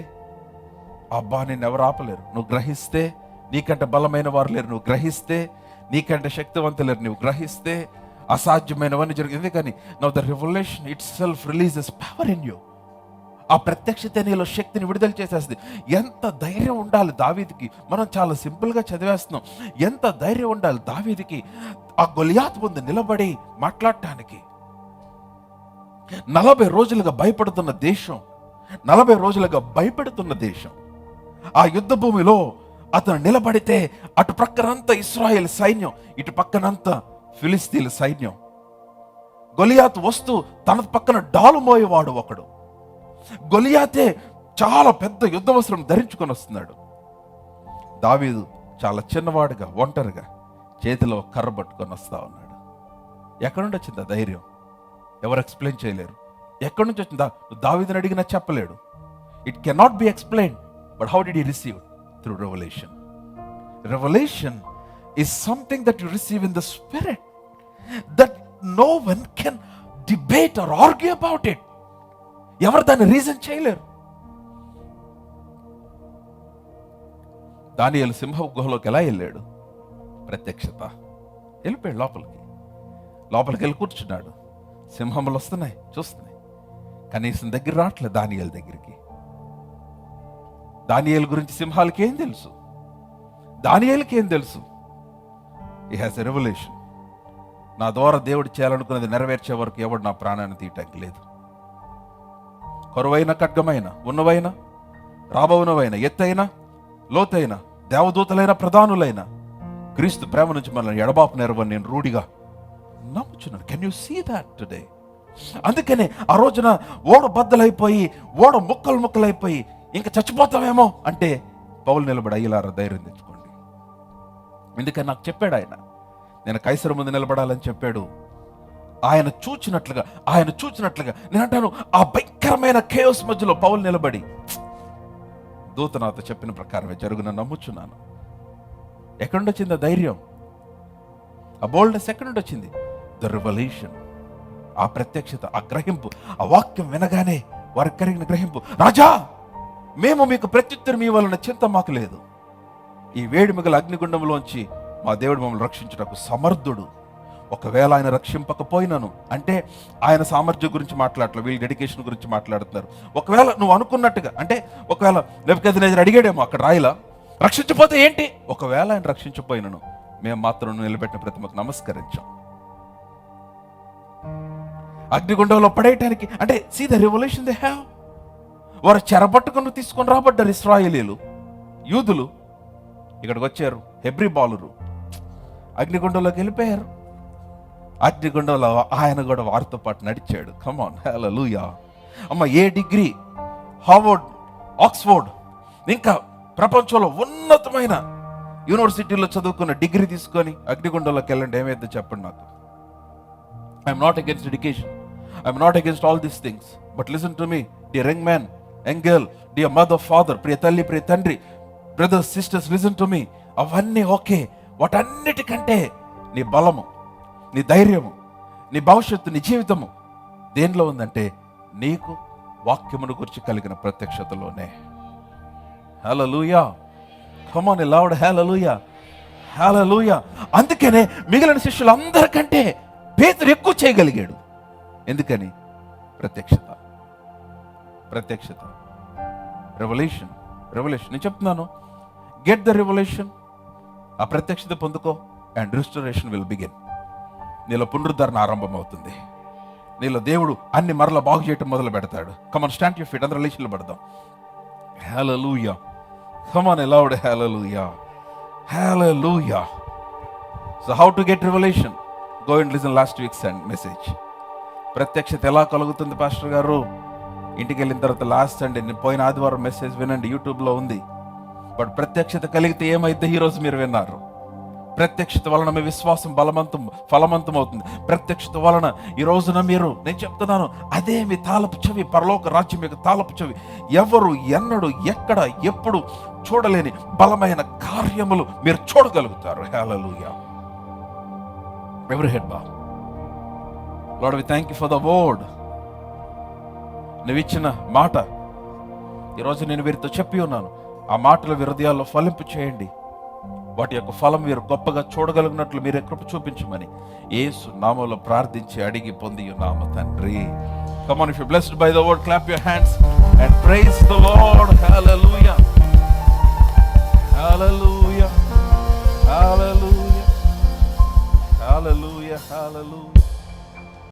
అబ్బా నిన్ను ఎవరు ఆపలేరు. నువ్వు గ్రహిస్తే నీకంటే బలమైన వారు లేరు. నువ్వు గ్రహిస్తే నీకంటే శక్తివంతులు లేరు. నువ్వు గ్రహిస్తే అసాధ్యమైనవన్నీ జరుగుతుంది. ఎందుకని now the revolution it self releases power in you. ఆ ప్రత్యక్షత నీలో శక్తిని విడుదల చేసేస్తుంది. ఎంత ధైర్యం ఉండాలి దావీదుకి. మనం చాలా సింపుల్గా చదివేస్తున్నాం. ఎంత ధైర్యం ఉండాలి దావీదుకి ఆ గొలియాతు ముందు నిలబడి మాట్లాడటానికి. 40 రోజులుగా భయపడుతున్న దేశం, 40 రోజులుగా భయపెడుతున్న దేశం, ఆ యుద్ధ భూమిలో అతను నిలబడితే అటు పక్కనంతా ఇశ్రాయేల్ సైన్యం, ఇటు పక్కనంతా ఫిలిస్తీన్ల సైన్యం. గొలియాతు వస్తూ తన పక్కన డాలు మోయేవాడు ఒకడు. గొలియాతే చాలా పెద్ద యుద్ధ వస్త్రం ధరించుకొని వస్తున్నాడు. దావీదు చాలా చిన్నవాడుగా ఒంటరిగా చేతిలో కర్ర పట్టుకొని వస్తా ఉన్నాడు. ఎక్కడి నుండి వచ్చింది ఆ ధైర్యం? ఎవరు ఎక్స్ప్లెయిన్ చేయలేరు. ఎక్కడి నుంచి వచ్చిందా? దావీదుని అడిగినా చెప్పలేడు. It cannot be explain. But how did he receive? Through revolution. Revolution is something that you receive in the spirit, that no one can debate or argue about it. ఎవరు దాన్ని రీజన్ చేయలేరు. దానియేలు సింహ గుహలోకి ఎలా వెళ్ళాడు? ప్రత్యక్షత. వెళ్ళిపోయాడు లోపలికి వెళ్ళి కూర్చున్నాడు. సింహములు వస్తున్నాయి, చూస్తున్నాయి, కనీసం దగ్గర రావట్లేదు దానియేలు దగ్గరికి. దానియేలు గురించి సింహాలకి ఏం తెలుసు? దానియేలుకి ఏం తెలుసు? హి హ్యాస్ ఎ రెవల్యూషన్. నా ద్వారా దేవుడు చేయాలనుకున్నది నెరవేర్చే వరకు ఎవడు నా ప్రాణాన్ని తీయటానికి లేదు. కరువైన ఖడ్గమైన, ఉన్నవైన రాబోనవైన, ఎత్తైన లోతైన, దేవదూతలైన ప్రధానులైన క్రీస్తు ప్రేమ నుంచి మనల్ని ఎడబాపు నెరవని నేను రూఢిగా నమ్ముచున్నాను. Can you see that today? అందుకనే ఆ రోజున ఓడ బద్దలైపోయి, ఓడ ముక్కలైపోయి ఇంకా చచ్చిపోతామేమో అంటే పౌలు నిలబడి, అయ్యలారా ధైర్యం తెచ్చుకోండి. ఎందుకని నాకు చెప్పాడు ఆయన, నేను కైసరు ముందు నిలబడాలని చెప్పాడు. ఆయన చూచినట్లుగా నేను అంటాను, ఆ భయంకరమైన కేయోస్ మధ్యలో పౌలు నిలబడి, దూత నాతో చెప్పిన ప్రకారమే జరుగునని నమ్ముచున్నాను. ఎక్కడి నుండి వచ్చింది ఆ ధైర్యం? ఆ బోల్డ్నెస్ ఎక్కడి నుండి వచ్చింది? The revolution. ఆ ప్రత్యక్షత, ఆ గ్రహింపు, ఆ వాక్యం వినగానే వారికి కలిగిన గ్రహింపు, రాజా మేము మీకు ప్రత్యుత్తరం ఇవ్వాలన్న చింత మాకు లేదు. ఈ వేడిమిగల అగ్నిగుండంలోంచి మా దేవుడు మమ్మల్ని రక్షించుటకు సమర్థుడు. ఒకవేళ ఆయన రక్షింపకపోయినను అంటే ఆయన సామర్థ్యం గురించి మాట్లాడట్లేదు, వీళ్ళ డెడికేషన్ గురించి మాట్లాడుతున్నారు. ఒకవేళ నువ్వు అనుకున్నట్టుగా అంటే ఒకవేళ నెబుకద్నెజర్ అడిగాడేమో అక్కడ రాయిలా, రక్షించకపోతే ఏంటి? ఒకవేళ ఆయన రక్షించకపోయినను మేము మాత్రం నిలబెట్టిన ప్రతిమకు నమస్కరించాం. అగ్నిగుండంలో పడేయటానికి అంటే see the revolution they have. వారు చెరపట్టుకుని తీసుకొని రాబడ్డారు ఇశ్రాయేలీలు, యూదులు ఇక్కడికి వచ్చారు, హెబ్రీ బాలురు అగ్నిగుండంలోకి వెళ్ళిపోయారు. అగ్నిగుండంలో ఆయన కూడా వారితో పాటు నడిచాడు. కమాన్, హల్లెలూయా. అమ్మ, ఏ డిగ్రీ, హార్వర్డ్, ఆక్స్ఫోర్డ్, ఇంకా ప్రపంచంలో ఉన్నతమైన యూనివర్సిటీలో చదువుకున్న డిగ్రీ తీసుకొని అగ్నిగుండంలోకి వెళ్ళండి, ఏమైతే చెప్పండి నాకు. I'm not against education, I'm not against all these things, but listen to me dear young man, young girl, dear mother, father, ప్రియ తల్లి, ప్రియ తండ్రి, brothers, sisters, listen to me. అవన్నీ ఓకే, వాటన్నిటికంటే నీ బలము, నీ ధైర్యము, నీ భవిష్యత్తు, నీ జీవితము దేనిలో ఉందంటే నీకు వాక్యమును గురించి కలిగిన ప్రత్యక్షతలోనే. హల్లెలూయా. కమ్ ఆన్ లౌడ్ హల్లెలూయా, హల్లెలూయా. అందుకనే మిగిలిన శిష్యులందరికంటే పేతురు ఎక్కువ చేయగలిగాడు. ఎందుకని? ప్రత్యక్షత, రెవల్యూషన్. నేను చెప్తున్నాను, గెట్ ద రెవల్యూషన్. ఆ ప్రత్యక్షత పొందుకో, అండ్ రిస్టరేషన్ విల్ బిగిన్. నీలో పునరుద్ధరణ ఆరంభమవుతుంది. నీలో దేవుడు అన్ని మరల బాగు చేయటం మొదలు పెడతాడు. Come on, stand your feet. అందరూ లేచి నిలబడదాం. Hallelujah. Come on, loud hallelujah. Hallelujah. So how to get revolution? Go and listen last weeks and message. ప్రత్యక్షత ఎలా కలుగుతుంది పాస్టర్ గారు? ఇంటికి వెళ్ళిన తర్వాత లాస్ట్ సండే, నేను పోయిన ఆదివారం మెసేజ్ వినండి, యూట్యూబ్లో ఉంది. బట్ ప్రత్యక్షత కలిగితే ఏమైతే ఈరోజు మీరు విన్నారు. ప్రత్యక్షత వలన మీ విశ్వాసం ఫలవంతం అవుతుంది. ప్రత్యక్షత వలన ఈ రోజున మీరు, నేను చెప్తున్నాను, అదే మీ తాళపు చెవి, పరలోక రాజ్యం యొక్క తాళపు చెవి. ఎవరు ఎన్నడు ఎక్కడ ఎప్పుడు చూడలేని బలమైన కార్యములు మీరు చూడగలుగుతారు. హల్లెలూయా. ఎవరి హెడ్ బా. Lord, we thank you for the word. నువ్వు ఇచ్చిన మాట ఈరోజు నేను వీరితో చెప్పి ఉన్నాను. ఆ మాటలు వీరి హృదయాల్లో ఫలింపు చేయండి. వాటి యొక్క ఫలం మీరు గొప్పగా చూడగలిగినట్లు మీరే కృప చూపించమని యేసు నామములో ప్రార్థించి అడిగి పొంది ఉన్నాము తండ్రి. Come on, if you're blessed by the word, clap your hands and praise the Lord. Hallelujah. Hallelujah. Hallelujah. Hallelujah. Hallelujah.